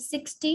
60,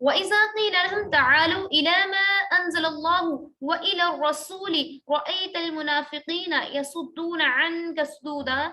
وَإِذَا قِيلَ لَهُمْ تَعَالَوْا إِلَى مَا أَنزَلَ اللَّهُ وَإِلَى الرَّسُولِ رَأَيْتَ الْمُنَافِقِينَ يَصُدُّونَ عَنكَ صُدُودًا,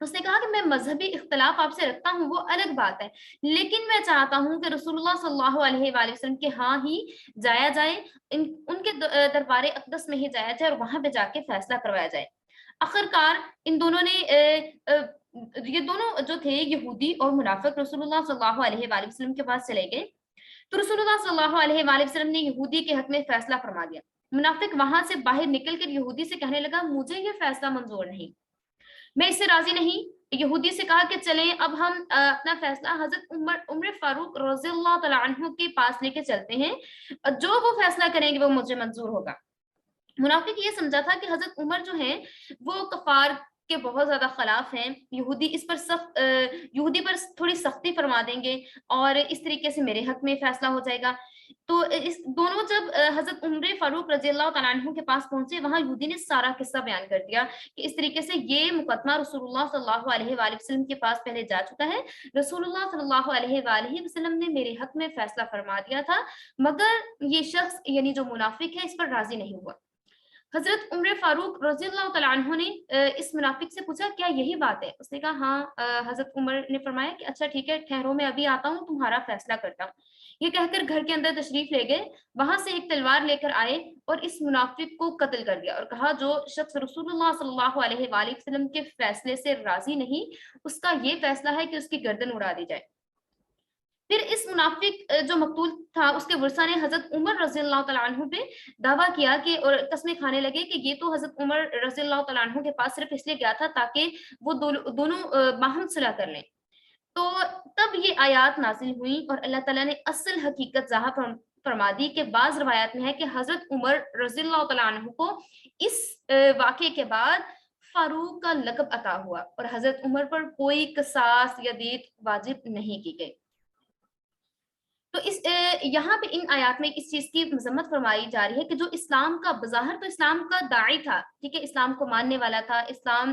اس نے کہا کہ میں مذہبی اختلاف آپ سے رکھتا ہوں وہ الگ بات ہے، لیکن میں چاہتا ہوں کہ رسول اللہ صلی اللہ علیہ وآلہ وسلم کے ہاں ہی جایا جائے، ان کے دربار اقدس میں ہی جایا جائے اور وہاں پہ جا کے فیصلہ کروایا جائے۔ آخرکار ان دونوں نے یہ دونوں جو تھے یہودی اور منافق رسول اللہ صلی اللہ علیہ وآلہ وسلم کے پاس چلے گئے، تو رسول اللہ صلی اللہ علیہ وآلہ وسلم نے یہودی کے حق میں فیصلہ فرما دیا۔ منافق وہاں سے باہر نکل کر یہودی سے کہنے لگا مجھے یہ فیصلہ منظور نہیں، میں اس سے راضی نہیں۔ یہودی سے کہا کہ چلیں اب ہم اپنا فیصلہ حضرت عمر فاروق رضی اللہ تعالیٰ عنہ کے پاس لے کے چلتے ہیں، جو وہ فیصلہ کریں گے وہ مجھے منظور ہوگا۔ منافق یہ سمجھا تھا کہ حضرت عمر جو ہیں وہ کفار کے بہت زیادہ خلاف ہیں، یہودی اس پر یہودی پر تھوڑی سختی فرما دیں گے اور اس طریقے سے میرے حق میں فیصلہ ہو جائے گا۔ تو اس دونوں جب حضرت عمر فاروق رضی اللہ تعالیٰ عنہ کے پاس پہنچے، وہاں یہودی نے سارا قصہ بیان کر دیا کہ اس طریقے سے یہ مقدمہ رسول اللہ صلی اللہ علیہ وآلہ وسلم کے پاس پہلے جا چکا ہے، رسول اللہ صلی اللہ علیہ وآلہ وسلم نے میرے حق میں فیصلہ فرما دیا تھا، مگر یہ شخص یعنی جو منافق ہے اس پر راضی نہیں ہوا۔ حضرت عمر فاروق رضی اللہ تعالیٰ عنہ نے اس منافق سے پوچھا کیا یہی بات ہے؟ اس نے کہا ہاں۔ حضرت عمر نے فرمایا کہ اچھا ٹھیک ہے، ٹھہرو میں ابھی آتا ہوں، تمہارا فیصلہ کرتا ہوں۔ یہ کہہ کر گھر کے اندر تشریف لے گئے، وہاں سے ایک تلوار لے کر آئے اور اس منافق کو قتل کر دیا اور کہا جو شخص رسول اللہ صلی اللہ علیہ وآلہ وسلم کے فیصلے سے راضی نہیں، اس کا یہ فیصلہ ہے کہ اس کی گردن اڑا دی جائے۔ پھر اس منافق جو مقتول تھا اس کے ورثہ نے حضرت عمر رضی اللہ تعالیٰ عنہ پہ دعویٰ کیا کہ اور قسمیں کھانے لگے کہ یہ تو حضرت عمر رضی اللہ تعالیٰ عنہ کے پاس صرف اس لیے گیا تھا تاکہ وہ دونوں باہم صلح کر لیں۔ تو تب یہ آیات نازل ہوئیں اور اللہ تعالیٰ نے اصل حقیقت ظاہر فرما دی کہ بعض روایات میں ہے کہ حضرت عمر رضی اللہ تعالیٰ عنہ کو اس واقعے کے بعد فاروق کا لقب عطا ہوا اور حضرت عمر پر کوئی قصاص یا دیت واجب نہیں کی گئی۔ تو یہاں پہ ان آیات میں اس چیز کی مذمت فرمائی جا رہی ہے کہ جو اسلام کا بظاہر تو اسلام کا داعی تھا، ٹھیک ہے، اسلام کو ماننے والا تھا، اسلام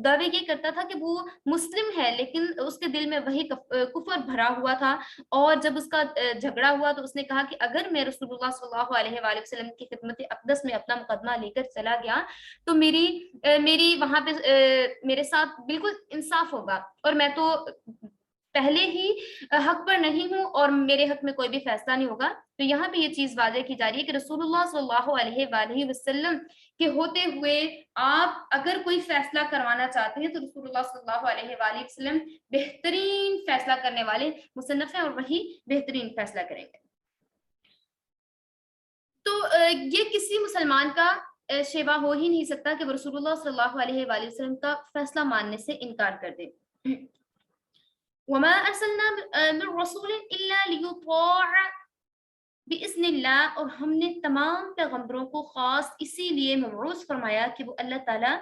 دعوے یہ کرتا تھا کہ وہ مسلم ہے، لیکن اس کے دل میں وہی کفر بھرا ہوا تھا، اور جب اس کا جھگڑا ہوا تو اس نے کہا کہ اگر میں رسول اللہ صلی اللہ علیہ وآلہ وسلم کی خدمت اقدس میں اپنا مقدمہ لے کر چلا گیا تو میری وہاں پہ میرے ساتھ بالکل انصاف ہوگا، اور میں تو پہلے ہی حق پر نہیں ہوں اور میرے حق میں کوئی بھی فیصلہ نہیں ہوگا۔ تو یہاں پہ یہ چیز واضح کی جا رہی ہے کہ رسول اللہ صلی اللہ علیہ وآلہ وسلم کے ہوتے ہوئے آپ اگر کوئی فیصلہ کروانا چاہتے ہیں تو رسول اللہ صلی اللہ علیہ وآلہ وسلم بہترین فیصلہ کرنے والے مصنف ہیں اور وہی بہترین فیصلہ کریں گے۔ تو یہ کسی مسلمان کا شیوا ہو ہی نہیں سکتا کہ وہ رسول اللہ صلی اللہ علیہ وآلہ وسلم کا فیصلہ ماننے سے انکار کر دے۔ وما ارسلنا من رسول الا ليطاع باذن اللہ، اور ہم نے تمام پیغمبروں کو خاص اسی لیے مبعوث فرمایا کہ وہ اللہ تعالیٰ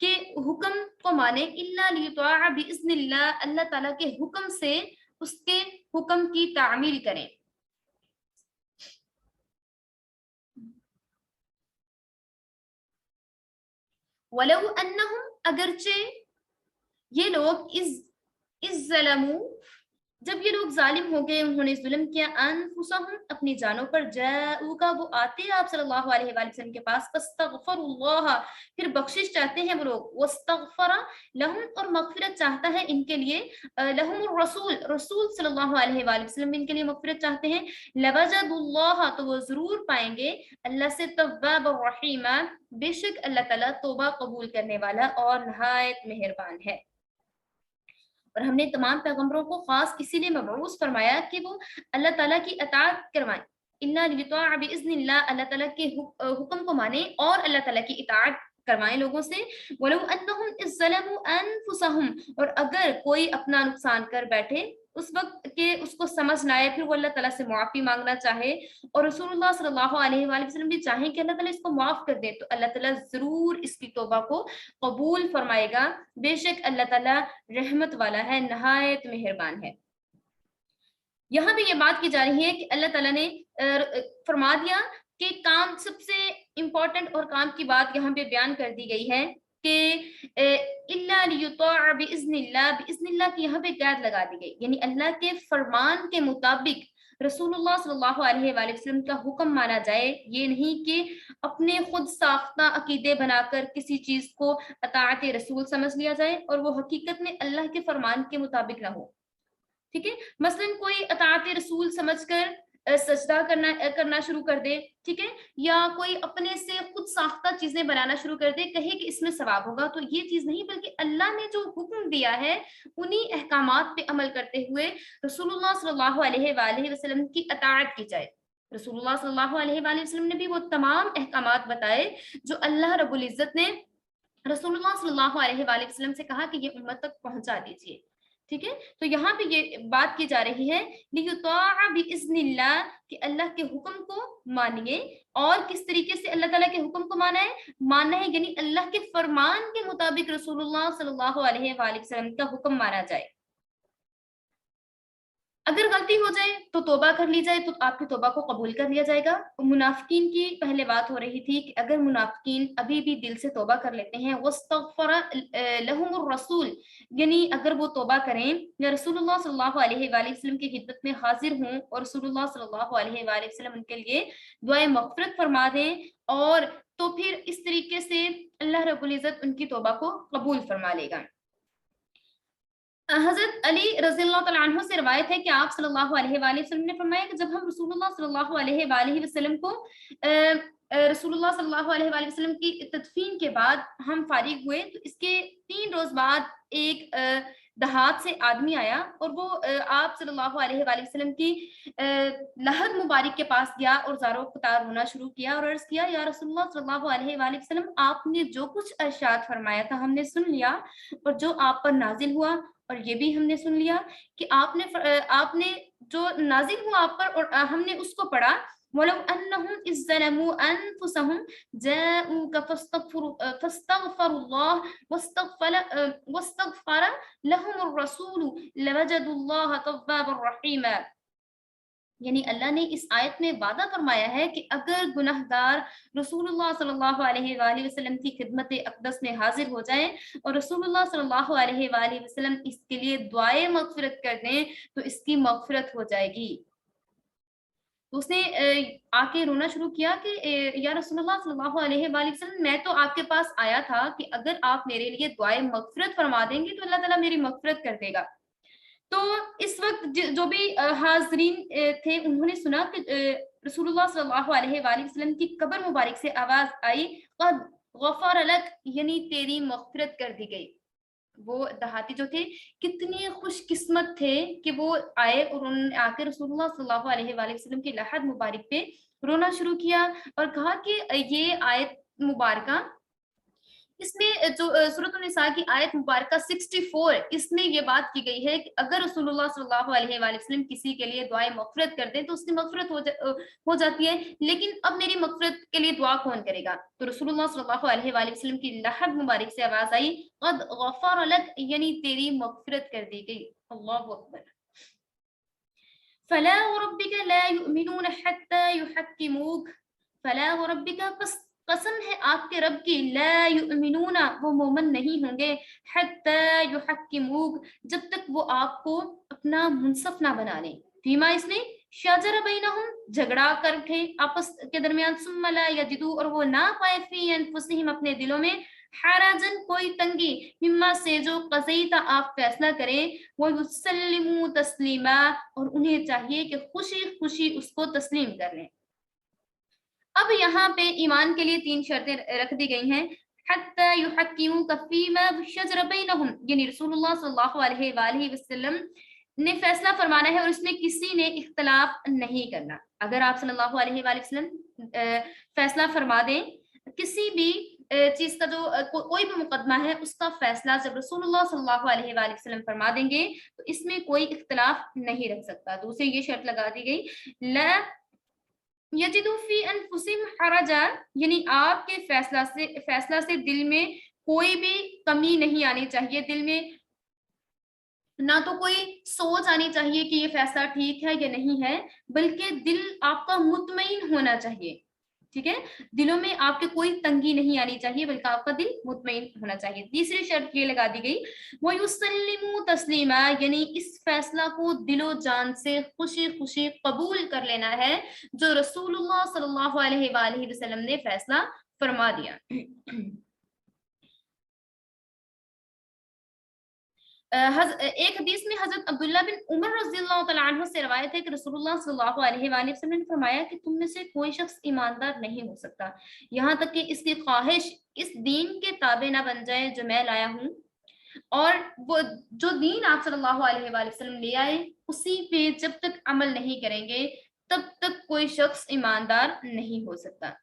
کے حکم کو مانے، الا ليطاع باذن اللہ، اللہ تعالیٰ کے حکم سے اس کے حکم کی تعمیل کریں۔ ولو انہم، اگرچہ یہ لوگ اس ظلموا، جب یہ لوگ ظالم ہو گئے، انہوں نے ظلم کیا، انفسہم، اپنی جانوں پر، جاؤکا، وہ آتے آپ صلی اللہ علیہ وآلہ وسلم کے پاس، فاستغفر اللہ، پھر بخشش چاہتے ہیں وہ لوگ، واستغفر لہم، اور مغفرت چاہتا ہے ان کے لیے، لہم الرسول، رسول صلی اللہ علیہ وآلہ وسلم ان کے لیے مغفرت چاہتے ہیں، لوجد اللہ، تو وہ ضرور پائیں گے اللہ سے تواب الرحیم، بے شک اللہ تعالیٰ توبہ قبول کرنے والا اور نہایت مہربان ہے۔ اور ہم نے تمام پیغمبروں کو خاص اسی لیے مبعوث فرمایا کہ وہ اللہ تعالیٰ کی اطاعت کروائیں، الا لیطاع باذن اللہ، اللہ تعالیٰ کے حکم کو مانیں اور اللہ تعالیٰ کی اطاعت کروائیں لوگوں سے۔ ولو انہم اذ ظلموا انفسہم، اور اگر کوئی اپنا نقصان کر بیٹھے اس وقت کہ اس کو سمجھ نہ آئے، پھر وہ اللہ تعالیٰ سے معافی مانگنا چاہے اور رسول اللہ صلی اللہ علیہ وآلہ وسلم بھی چاہیں کہ اللہ تعالیٰ اس کو معاف کر دے، تو اللہ تعالیٰ ضرور اس کی توبہ کو قبول فرمائے گا، بے شک اللہ تعالیٰ رحمت والا ہے، نہایت مہربان ہے۔ یہاں بھی یہ بات کی جا رہی ہے کہ اللہ تعالیٰ نے فرما دیا کہ کام، سب سے امپورٹنٹ اور کام کی بات یہاں پہ بیان کر دی گئی ہے کہ الا لیطاع باذن اللہ، باذن اللہ کی یہاں پہ قید لگا دی گئی، یعنی اللہ کے فرمان کے مطابق رسول اللہ صلی اللہ علیہ وآلہ وسلم کا حکم مانا جائے، یہ نہیں کہ اپنے خود ساختہ عقیدے بنا کر کسی چیز کو اطاعت رسول سمجھ لیا جائے اور وہ حقیقت میں اللہ کے فرمان کے مطابق نہ ہو. ٹھیک ہے، مثلاً کوئی اطاعت رسول سمجھ کر سجدہ کرنا شروع کر دے، ٹھیک ہے، یا کوئی اپنے سے خود ساختہ چیزیں بنانا شروع کر دے، کہے کہ اس میں ثواب ہوگا، تو یہ چیز نہیں، بلکہ اللہ نے جو حکم دیا ہے انہی احکامات پہ عمل کرتے ہوئے رسول اللہ صلی اللہ علیہ وآلہ وسلم کی اطاعت کی جائے. رسول اللہ صلی اللہ علیہ وآلہ وسلم نے بھی وہ تمام احکامات بتائے جو اللہ رب العزت نے رسول اللہ صلی اللہ علیہ وآلہ وسلم سے کہا کہ یہ امت تک پہنچا دیجیے. ٹھیک ہے، تو یہاں پہ یہ بات کی جا رہی ہے لِيُطَاعَ بِإِذْنِ اللَّهِ کہ اللہ کے حکم کو مانیے. اور کس طریقے سے اللہ تعالیٰ کے حکم کو ماننا ہے یعنی اللہ کے فرمان کے مطابق رسول اللہ صلی اللہ علیہ وآلہ وسلم کا حکم مانا جائے. اگر غلطی ہو جائے تو توبہ کر لی جائے تو آپ کی توبہ کو قبول کر لیا جائے گا. منافقین کی پہلے بات ہو رہی تھی کہ اگر منافقین ابھی بھی دل سے توبہ کر لیتے ہیں وَاسْتَغْفَرَ لَهُمُ الرَّسُولُ یعنی اگر وہ توبہ کریں یا رسول اللہ صلی اللہ علیہ وآلہ وسلم کی خدمت میں حاضر ہوں اور رسول اللہ صلی اللہ علیہ وآلہ وسلم ان کے لیے دعائے مغفرت فرما دیں، اور تو پھر اس طریقے سے اللہ رب العزت ان کی توبہ کو قبول فرما لے گا. حضرت علی رضی اللہ تعالیٰ عنہ سے روایت ہے کہ آپ صلی اللہ علیہ وآلہ وسلم نے فرمایا کہ جب ہم رسول اللہ صلی اللہ علیہ وآلہ وسلم کو رسول اللہ صلی اللہ علیہ وآلہ وسلم کی تدفین کے بعد ہم فارغ ہوئے تو اس کے 3 روز بعد ایک دہات سے آدمی آیا اور وہ آپ صلی اللہ علیہ وآلہ وسلم کی لحد مبارک کے پاس گیا اور زاروں قطار ہونا شروع کیا اور عرض کیا یا رسول اللہ صلی اللہ علیہ وآلہ وسلم آپ نے جو کچھ ارشاد فرمایا تھا ہم نے سن لیا، اور جو آپ پر نازل ہوا اور یہ بھی ہم نے سن لیا کہ آپ نے جو نازل ہوا آپ پر اور ہم نے اس کو پڑھا. وَلَوْ أَنَّهُمْ إِذْ ظَلَمُوا أَنفُسَهُمْ جَاءُوكَ فَاسْتَغْفَرُوا اللَّهَ وَاسْتَغْفَرَ لَهُمُ الرَّسُولُ لَوَجَدُوا اللَّهَ تَوَّابًا رَحِيمًا. یعنی اللہ نے اس آیت میں وعدہ فرمایا ہے کہ اگر گناہگار رسول اللہ صلی اللہ علیہ وآلہ وسلم کی خدمت اقدس میں حاضر ہو جائیں اور رسول اللہ صلی اللہ علیہ وآلہ وسلم اس کے لیے دعائے مغفرت کر دیں تو اس کی مغفرت ہو جائے گی. تو اس نے آ کے رونا شروع کیا کہ یا رسول اللہ صلی اللہ علیہ وآلہ وسلم میں تو آپ کے پاس آیا تھا کہ اگر آپ میرے لیے دعائے مغفرت فرما دیں گے تو اللہ تعالیٰ میری مغفرت کر دے گا. تو اس وقت جو بھی حاضرین تھے انہوں نے سنا کہ رسول اللہ صلی اللہ علیہ وآلہ وسلم کی قبر مبارک سے آواز آئی قد غفر لک یعنی تیری مغفرت کر دی گئی. وہ دہاتی جو تھے کتنی خوش قسمت تھے کہ وہ آئے اور انہوں نے آ کے رسول اللہ صلی اللہ علیہ وآلہ وسلم کی لحد مبارک پہ رونا شروع کیا اور کہا کہ یہ آیت مبارکہ اس میں جو سورۃ النساء کی آیت مبارکہ 64 اس میں یہ بات کی گئی ہے کہ اگر رسول اللہ صلی اللہ علیہ وآلہ وسلم کسی کے لیے دعائے مغفرت کر دیں تو اس کی مغفرت ہو جاتی ہے، لیکن اب میری مغفرت کے لیے دعا کون کرے گا؟ تو رسول اللہ صلی اللہ علیہ وآلہ وسلم کی لحد مبارک سے آواز آئی قد غفر لک یعنی تیری مغفرت کر دی گئی. اللہ اکبر. فلا وربك لا يؤمنون حتى يحكموك فلا وربك پس قسم ہے آپ کے رب کی لا یؤمنون وہ مومن نہیں ہوں گے حتی یحکموک جب تک وہ آپ کو اپنا منصف نہ بنا لیں فیما اس میں شجر بینہم جھگڑا کر کے آپس کے درمیان ثم لا یجدو اور وہ نہ پائے فی انفسہم اپنے دلوں میں حرجن کوئی تنگی مما سے جو قضیتا آپ فیصلہ کریں ویسلموا تسلیما اور انہیں چاہیے کہ خوشی خوشی اس کو تسلیم کر لیں. اب یہاں پہ ایمان کے لیے 3 شرطیں رکھ دی گئی ہیں. حتی یحکموک فیما شجر بینہم یعنی رسول اللہ صلی اللہ علیہ وآلہ وسلم نے فیصلہ فرمانا ہے اور اس میں کسی نے اختلاف نہیں کرنا. اگر آپ صلی اللہ علیہ وآلہ وسلم فیصلہ فرما دیں کسی بھی چیز کا جو کوئی بھی مقدمہ ہے اس کا فیصلہ جب رسول اللہ صلی اللہ علیہ وآلہ وسلم فرما دیں گے تو اس میں کوئی اختلاف نہیں رکھ سکتا. دوسری یہ شرط لگا دی گئی لا یجدو فی انفسہم حرجا یعنی آپ کے فیصلہ سے دل میں کوئی بھی کمی نہیں آنی چاہیے، دل میں نہ تو کوئی سوچ آنی چاہیے کہ یہ فیصلہ ٹھیک ہے یا نہیں ہے، بلکہ دل آپ کا مطمئن ہونا چاہیے. ٹھیک ہے، دلوں میں آپ کے کوئی تنگی نہیں آنی چاہیے بلکہ آپ کا دل مطمئن ہونا چاہیے۔ تیسری شرط یہ لگا دی گئی وَيُسَلِّمُوا تَسْلِيمًا، یعنی اس فیصلہ کو دل و جان سے خوشی خوشی قبول کر لینا ہے جو رسول اللہ صلی اللہ علیہ وآلہ وسلم نے فیصلہ فرما دیا۔ ایک حدیث میں حضرت عبداللہ بن عمر رضی اللہ تعالیٰ عنہ سے روایت ہے کہ رسول اللہ صلی اللہ علیہ وآلہ وسلم نے فرمایا کہ تم میں سے کوئی شخص ایماندار نہیں ہو سکتا یہاں تک کہ اس کی خواہش اس دین کے تابع نہ بن جائے جو میں لایا ہوں، اور وہ جو دین آپ صلی اللہ علیہ وآلہ وسلم لے آئے اسی پہ جب تک عمل نہیں کریں گے تب تک کوئی شخص ایماندار نہیں ہو سکتا۔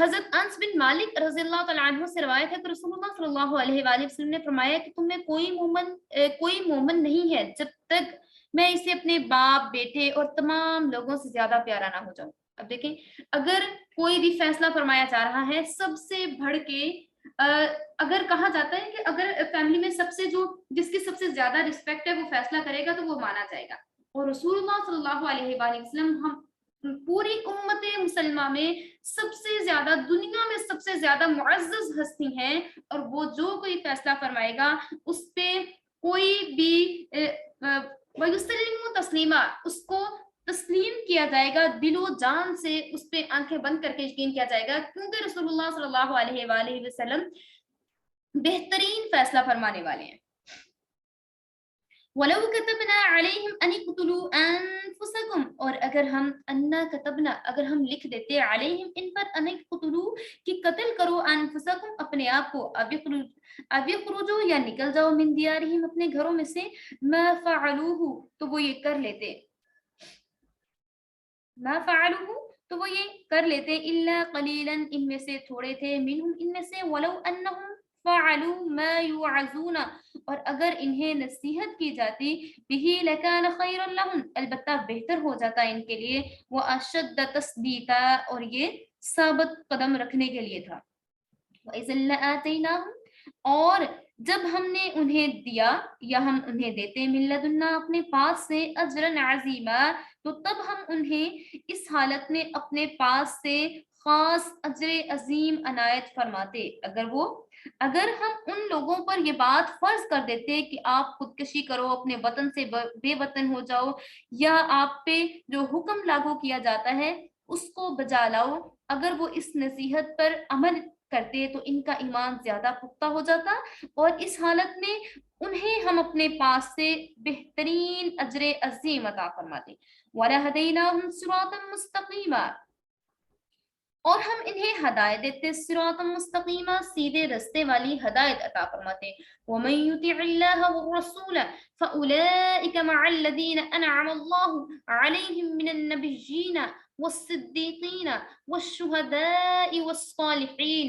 حضرت انس بن مالک رضی اللہ تعالیٰ عنہ سے روایت ہے کہ رسول اللہ صلی اللہ علیہ وآلہ وسلم نے فرمایا کہ تم میں کوئی مومن نہیں ہے جب تک میں اسے اپنے باپ بیٹے اور تمام لوگوں سے زیادہ پیارا نہ ہو جاؤں۔ اب دیکھیں، اگر کوئی بھی فیصلہ فرمایا جا رہا ہے سب سے بڑھ کے اگر کہا جاتا ہے کہ اگر فیملی میں سب سے جس کی سب سے زیادہ رسپیکٹ ہے وہ فیصلہ کرے گا تو وہ مانا جائے گا، اور رسول اللہ صلی اللہ علیہ وآلہ وسلم ہم پوری امت مسلمہ میں سب سے زیادہ دنیا میں سب سے زیادہ معزز ہستی ہیں، اور وہ جو کوئی فیصلہ فرمائے گا اس پہ کوئی بھی وَيُسَلِّمُوا تَسْلِيمًا، اس کو تسلیم کیا جائے گا، دل و جان سے اس پہ آنکھیں بند کر کے یقین کیا جائے گا، کیونکہ رسول اللہ صلی اللہ علیہ وآلہ وسلم بہترین فیصلہ فرمانے والے ہیں۔ وَلَوْ كَتَبْنَا عَلَيْهِمْ أَنِ اقْتُلُوا أَنفُسَكُمْ، اور اگر ہم لکھ دیتے علیہم ان پر ان اقتلوا کہ قتل کرو انفسکم اپنے آپ کو، اب یخرجوا یا نکل جاؤ من دیارہم اپنے گھروں میں سے، ما فعلوہ تو وہ یہ کر لیتے، ما فعلوہ تو وہ یہ کر لیتے، الا قلیلا ان میں سے تھوڑے تھے، منہم ان میں سے، ولو انہم فعلوا ما یوعظون اور اگر انہیں نصیحت کی جاتی، بہی لکان خیر لہم البتہ بہتر ہو جاتا ان کے لیے، واشد تثبیتا اور یہ ثابت قدم رکھنے کے لیے تھا، وَإِذًا لَآتَيْنَاهُمْ اور جب ہم نے انہیں دیا یا ہم انہیں دیتے من لدنا اپنے پاس سے اجرا عظیما تو تب ہم انہیں اس حالت میں اپنے پاس سے خاص اجر عظیم عنایت فرماتے، اگر ہم ان لوگوں پر یہ بات فرض کر دیتے کہ آپ خودکشی کرو، اپنے وطن سے بے وطن ہو جاؤ، یا آپ پہ جو حکم لاگو کیا جاتا ہے اس کو بجا لاؤ، اگر وہ اس نصیحت پر عمل کرتے تو ان کا ایمان زیادہ پختہ ہو جاتا، اور اس حالت میں انہیں ہم اپنے پاس سے بہترین اجر عظیم عطا فرماتے، وَلَهَدَيْنَاهُمْ صِرَاطًا مُسْتَقِيمًا اور ہم انہیں ہدایت دیتے، صراطا مستقیما سیدھے رستے والی ہدایت عطا فرماتے، وَمَن يُطِعِ اللَّهَ وَالرَّسُولَ فَأُولَئِكَ مَعَ الَّذِينَ أَنْعَمَ اللَّهُ عَلَيْهِم مِّنَ النَّبِيِّينَ وَالصِّدِّيقِينَ وَالشُّهَدَاءِ وَالصَّالِحِينَ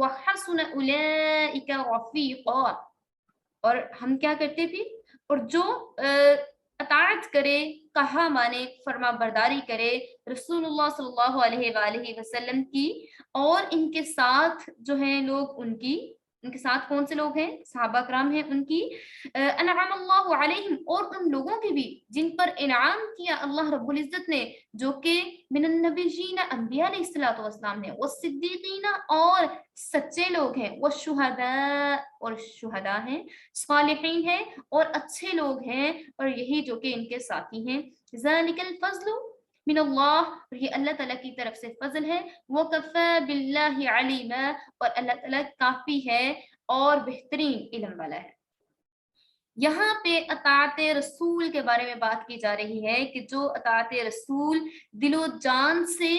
وَحَسُنَ أُولَئِكَ رَفِيقًا اور ہم کیا کرتے تھے، اور جو اطاعت کرے، کہا مانے، فرما برداری کرے رسول اللہ صلی اللہ علیہ وآلہ وسلم کی، اور ان کے ساتھ جو ہیں لوگ ان کے ساتھ کون سے لوگ ہیں، صحابہ کرام ہیں ان کی، انعام اللہ علیہم اور ان لوگوں کی بھی جن پر انعام کیا اللہ رب العزت نے، جو کہ من النبیین انبیاء علیہ الصلوۃ والسلام ہیں، والصدیقین اور سچے لوگ ہیں، والشہداء اور شہداء ہیں، صالحین ہیں اور اچھے لوگ ہیں، اور یہی جو کہ ان کے ساتھی ہیں، ذالک الفضل من اللہ اور یہ اللہ تعالیٰ کی طرف سے فضل ہے، وَكَفَى بِاللَّهِ عَلِيمًا اور اللہ تعالیٰ کافی ہے اور بہترین علم والا ہے۔ یہاں پہ اطاعت رسول کے بارے میں بات کی جا رہی ہے کہ جو اطاعت رسول دل و جان سے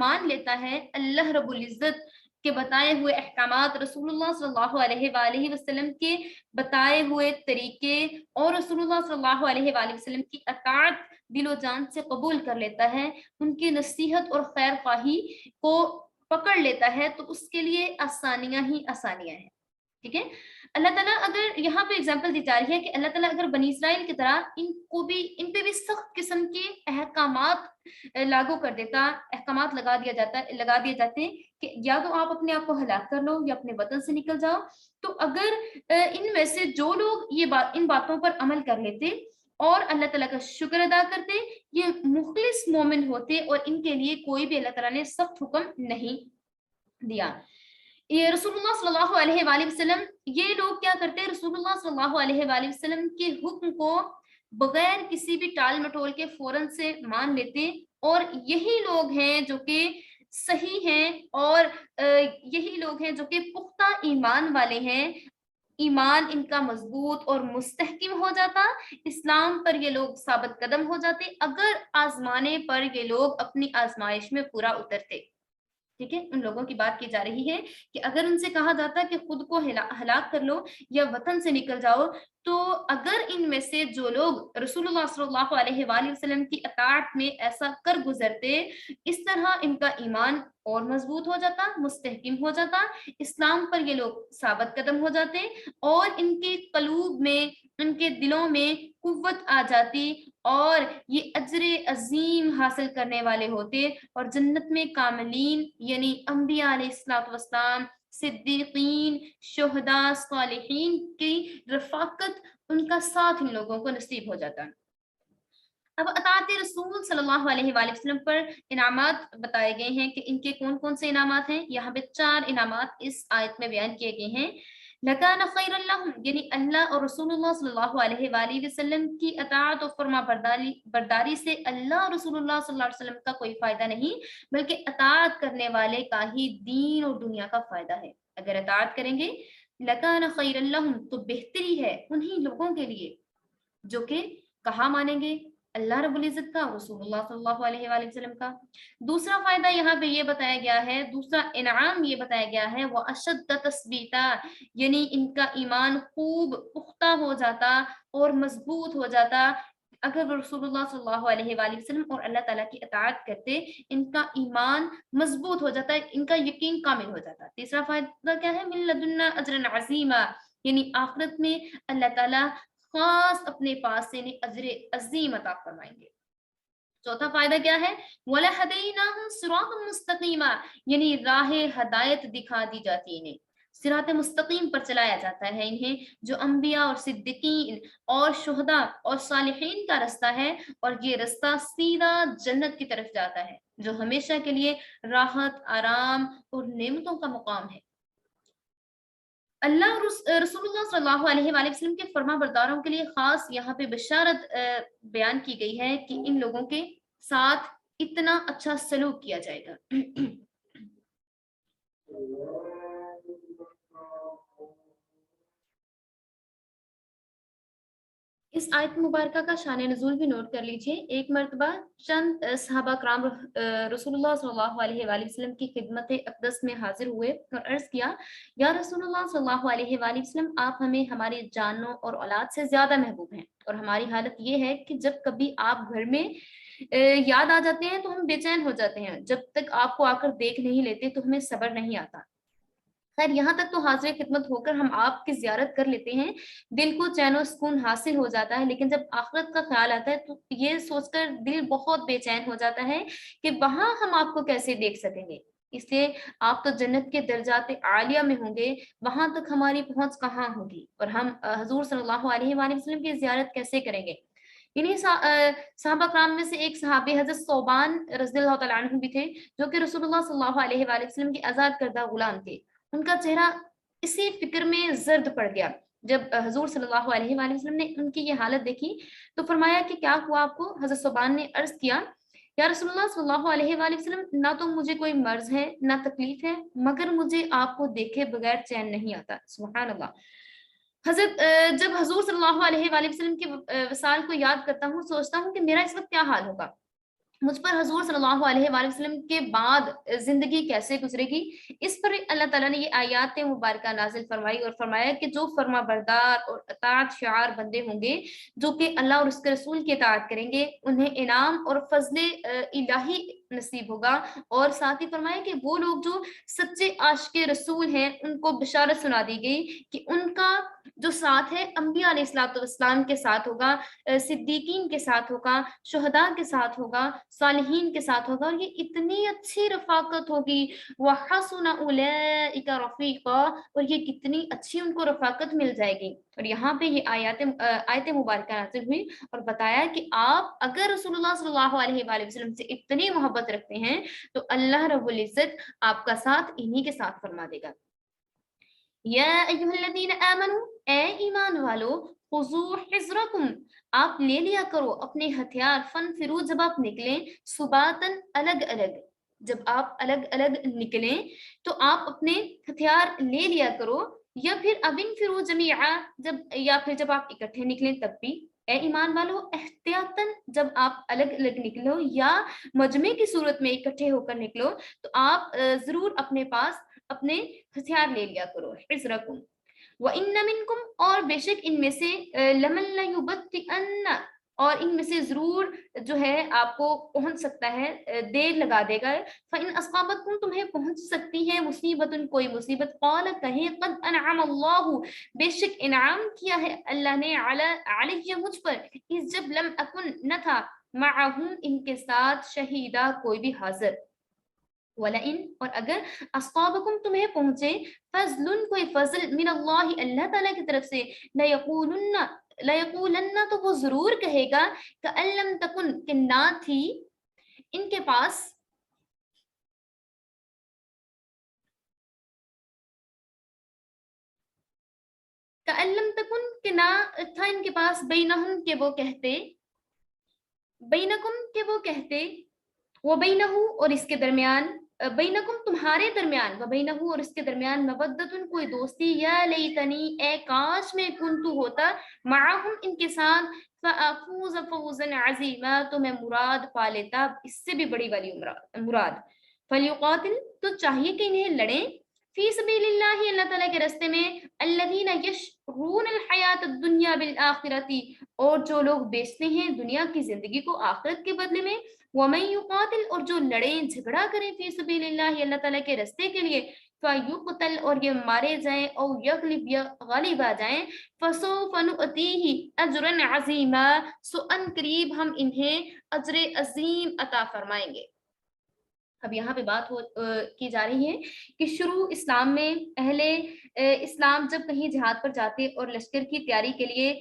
مان لیتا ہے، اللہ رب العزت کے بتائے ہوئے احکامات، رسول اللہ صلی اللہ علیہ وآلہ وسلم کے بتائے ہوئے طریقے اور رسول اللہ صلی اللہ علیہ وآلہ وسلم کی اطاعت دل و جان سے قبول کر لیتا ہے، ان کی نصیحت اور خیر خواہی کو پکڑ لیتا ہے، تو اس کے لیے آسانیاں ہی آسانیاں ہیں، ٹھیک ہے۔ اللہ تعالیٰ اگر یہاں پہ اگزامپل دی جا رہی ہے کہ اللہ تعالیٰ اگر بنی اسرائیل کی طرح ان پہ بھی سخت قسم کے احکامات لاگو کر دیتا، احکامات لگا دیے جاتے ہیں کہ یا تو آپ اپنے آپ کو ہلاک کر لو یا اپنے وطن سے نکل جاؤ، تو اگر ان میں سے جو لوگ ان باتوں پر عمل کر لیتے اور اللہ تعالیٰ کا شکر ادا کرتے، یہ مخلص مومن ہوتے اور ان کے لیے کوئی بھی اللہ تعالیٰ نے سخت حکم نہیں دیا۔ یہ رسول اللہ صلی اللہ علیہ وآلہ وسلم، یہ لوگ کیا کرتے ہیں، رسول اللہ صلی اللہ علیہ وآلہ وسلم کے حکم کو بغیر کسی بھی ٹال مٹول کے فوراً سے مان لیتے، اور یہی لوگ ہیں جو کہ صحیح ہیں، اور یہی لوگ ہیں جو کہ پختہ ایمان والے ہیں، ایمان ان کا مضبوط اور مستحکم ہو جاتا، اسلام پر یہ لوگ ثابت قدم ہو جاتے اگر آزمانے پر یہ لوگ اپنی آزمائش میں پورا اترتے۔ ٹھیک ہے، ان لوگوں کی بات کی جا رہی ہے کہ اگر ان سے کہا جاتا کہ خود کو ہلاک کر لو یا وطن سے نکل جاؤ، تو اگر ان میں سے جو لوگ رسول اللہ صلی اللہ علیہ وآلہ وسلم کی اطاعت میں ایسا کر گزرتے، اس طرح ان کا ایمان اور مضبوط ہو جاتا، مستحکم ہو جاتا، اسلام پر یہ لوگ ثابت قدم ہو جاتے، اور ان کے قلوب میں، ان کے دلوں میں قوت آ جاتی، اور یہ اجر عظیم حاصل کرنے والے ہوتے، اور جنت میں کاملین یعنی انبیاء علیہ الصلوۃ والسلام، صدیقین، شہداء، صالحین کی رفاقت، ان کا ساتھ ان لوگوں کو نصیب ہو جاتا۔ اب اطاعت رسول صلی اللہ علیہ وآلہ وسلم پر انعامات بتائے گئے ہیں کہ ان کے کون کون سے انعامات ہیں۔ یہاں پہ 4 انعامات اس آیت میں بیان کیے گئے ہیں۔ لکان خیر لہم، یعنی اللہ اور رسول اللہ صلی اللہ علیہ وآلہ وسلم کی اطاعت و فرما برداری سے اللہ اور رسول اللہ صلی اللہ علیہ وسلم کا کوئی فائدہ نہیں، بلکہ اطاعت کرنے والے کا ہی دین اور دنیا کا فائدہ ہے۔ اگر اطاعت کریں گے، لکان خیر لہم، تو بہتری ہے انہی لوگوں کے لیے جو کہ کہاں مانیں گے، اللہ رب العزت کا، رسول اللہ صلی اللہ علیہ وآلہ وسلم کا۔ دوسرا فائدہ یہاں پہ یہ بتایا گیا ہے، دوسرا انعام یہ بتایا گیا ہے، وہ اشد تثبیتا، یعنی ان کا ایمان خوب پختہ ہو جاتا اور مضبوط ہو جاتا اگر وہ رسول اللہ صلی اللہ علیہ وآلہ وسلم اور اللہ تعالیٰ کی اطاعت کرتے، ان کا ایمان مضبوط ہو جاتا ہے، ان کا یقین کامل ہو جاتا۔ تیسرا فائدہ کیا ہے، من لدنا اجرا عظیما، یعنی آخرت میں اللہ تعالیٰ خاص اپنے پاس سے انہیں اجر عظیم عطا فرمائیں گے۔ چوتھا فائدہ کیا ہے، وَلَهَدَيْنَاهُمْ صِرَاطًا مُسْتَقِيمًا، یعنی راہ ہدایت دکھا دی جاتی، انہیں صراط مستقیم پر چلایا جاتا ہے، انہیں جو انبیاء اور صدیقین اور شہداء اور صالحین کا رستہ ہے، اور یہ رستہ سیدھا جنت کی طرف جاتا ہے، جو ہمیشہ کے لیے راحت، آرام اور نعمتوں کا مقام ہے۔ اللہ اور رسول اللہ صلی اللہ علیہ وآلہ وسلم کے فرما برداروں کے لیے خاص یہاں پہ بشارت بیان کی گئی ہے کہ ان لوگوں کے ساتھ اتنا اچھا سلوک کیا جائے گا۔ اس آیت مبارکہ کا شان نزول بھی نوٹ کر لیجئے۔ ایک مرتبہ چند صحابہ کرام رسول اللہ صلی اللہ علیہ وآلہ وسلم کی خدمت اقدس میں حاضر ہوئے اور عرض کیا، یا رسول اللہ صلی اللہ علیہ وآلہ وسلم، آپ ہمیں ہماری جانوں اور اولاد سے زیادہ محبوب ہیں، اور ہماری حالت یہ ہے کہ جب کبھی آپ گھر میں یاد آ جاتے ہیں تو ہم بے چین ہو جاتے ہیں، جب تک آپ کو آ کر دیکھ نہیں لیتے تو ہمیں صبر نہیں آتا۔ خیر یہاں تک تو حاضر خدمت ہو کر ہم آپ کی زیارت کر لیتے ہیں، دل کو چین و سکون حاصل ہو جاتا ہے، لیکن جب آخرت کا خیال آتا ہے تو یہ سوچ کر دل بہت بے چین ہو جاتا ہے کہ وہاں ہم آپ کو کیسے دیکھ سکیں گے، اس لیے آپ تو جنت کے درجات عالیہ میں ہوں گے، وہاں تک ہماری پہنچ کہاں ہوگی، اور ہم حضور صلی اللہ علیہ وآلہ وسلم کی زیارت کیسے کریں گے۔ انہیں صحابہ کرام میں سے ایک صحابی حضرت ثوبان رضی اللہ تعالیٰ عنہ بھی تھے، جو کہ رسول اللہ صلی اللہ علیہ وآلہ وسلم کے آزاد کردہ غلام تھے۔ ان کا چہرہ اسی فکر میں زرد پڑ گیا جب حضور صلی اللہ علیہ وآلہ وسلم نے ان کی یہ حالت دیکھی تو فرمایا کہ کیا ہوا آپ کو؟ حضرت ثوبان نے عرض کیا، یا رسول اللہ صلی اللہ علیہ وآلہ وسلم، نہ تو مجھے کوئی مرض ہے نہ تکلیف ہے، مگر مجھے آپ کو دیکھے بغیر چین نہیں آتا۔ سبحان اللہ۔ حضرت جب حضور صلی اللہ علیہ وآلہ وسلم کے وصال کو یاد کرتا ہوں، سوچتا ہوں کہ میرا اس وقت کیا حال ہوگا، مجھ پر حضور صلی اللہ علیہ وآلہ وسلم کے بعد زندگی کیسے گزرے گی۔ اس پر اللہ تعالیٰ نے یہ آیات مبارکہ نازل فرمائی اور فرمایا کہ جو فرما بردار اور اطاعت شعار بندے ہوں گے، جو کہ اللہ اور اس کے رسول کی اطاعت کریں گے، انہیں انعام اور فضل الہی نصیب ہوگا. اور ساتھ ہی فرمایا کہ وہ لوگ جو سچے عاشق رسول ہیں ان کو بشارت سنا دی گئی کہ ان کا جو ساتھ ہے انبیاء علیہ الصلوۃ والسلام کے ساتھ ہوگا, صدیقین کے ساتھ ہوگا, شہداء کے ساتھ ہوگا, صالحین کے ساتھ ہوگا, اور یہ اتنی اچھی رفاقت ہوگی. وَحَسُنَ أُولَئِكَ رَفِيقًا, اور یہ کتنی اچھی ان کو رفاقت مل جائے گی. اور یہاں پہ یہ آیت مبارکہ نازل ہوئی اور بتایا کہ آپ اگر رسول اللہ صلی اللہ علیہ وآلہ وسلم سے اتنی محبت رکھتے ہیں تو اللہ رب العزت آپ کا ساتھ انہی کے ساتھ فرما دے گا. یا ایھا الذین آمنوا, اے ایمان والو, خذوا حذرکم, آپ لے لیا کرو اپنے ہتھیار, فانفروا, جب آپ نکلیں, ثباتن, الگ الگ, جب آپ الگ الگ نکلیں تو آپ اپنے ہتھیار لے لیا کرو, یا پھر انفروا جمیعا, یا پھر جب آپ اکٹھے نکلیں تب بھی. اے ایمان والو, احتیاطاً جب آپ الگ الگ نکلو یا مجمع کی صورت میں اکٹھے ہو کر نکلو تو آپ ضرور اپنے پاس اپنے ہتھیار لے لیا کرو. حذرکم وَإِنَّ مِنْكُمْ, اور بے شک ان میں سے, لَمَن لَيُبَطِّئَنَّ, اور ان میں سے ضرور جو ہے آپ کو پہنچ سکتا ہے, دیر لگا دے گا. فَإِنْ أَصْابَتْكُمْ, تمہیں پہنچ سکتی ہے مصیبت, کوئی مصیبت, قَالَ, کہیں, قَدْ أَنْعَمَ اللَّهُ, بے شک انعام کیا ہے اللہ نے, علیہ, مجھ پر, اس جب لم اکن, نہ تھا, معہم, ان کے ساتھ, شہیدہ, کوئی بھی حاضر. وَلَئِن, اور اگر, اصابکم, تمہیں پہنچے, فضل, کوئی فضل, من اللہ, اللہ تعالیٰ کی طرف سے, لَيَقُولَنَّ, تو وہ ضرور کہے گا, کَأَن لَّم تَکُن, کہ نہ تھی ان کے پاس, کَأَن لَّم تَکُن, کہ نہ تھا ان کے پاس, بینہم, کہ وہ کہتے, بینکم, کہ وہ کہتے, وبینہ, اور اس کے درمیان, بینکم, تمہارے درمیان, وبینہ, اور اس کے درمیان, مودۃ, کوئی دوستی, یا لیتنی, اے کاش میں, کنتو, ہوتا, معہم, ان کے ساتھ, فافوز فوزا عظیما, تو میں مراد پا لیتا اس سے بھی بڑی والی مراد. فلیقاتل, تو چاہیے کہ انہیں لڑیں, فی سبیل اللہ, اللہ تعالیٰ کے راستے میں, الذین یشرون الحیات الدنیا بالآخرۃ, اور جو لوگ بیچتے ہیں دنیا کی زندگی کو آخرت کے بدلے میں, وَمَن يُقَاتِلْ, اور جو لڑیں, جھگڑا کریں, فی سبیل اللہ, اللہ تعالیٰ کے راستے کے لیے, فَيُقْتَلْ, اور یہ مارے جائیں, او یغلب, یا غالب آ جائیں, فَسَوْفَ نُؤْتِیہِ أَجْرًا عَظِیمًا, سو ان قریب ہم انہیں اجر عظیم عطا فرمائیں گے. اب یہاں پہ بات کی جا رہی ہے کہ شروع اسلام میں اہل اسلام جب کہیں جہاد پر جاتے اور لشکر کی تیاری کے لیے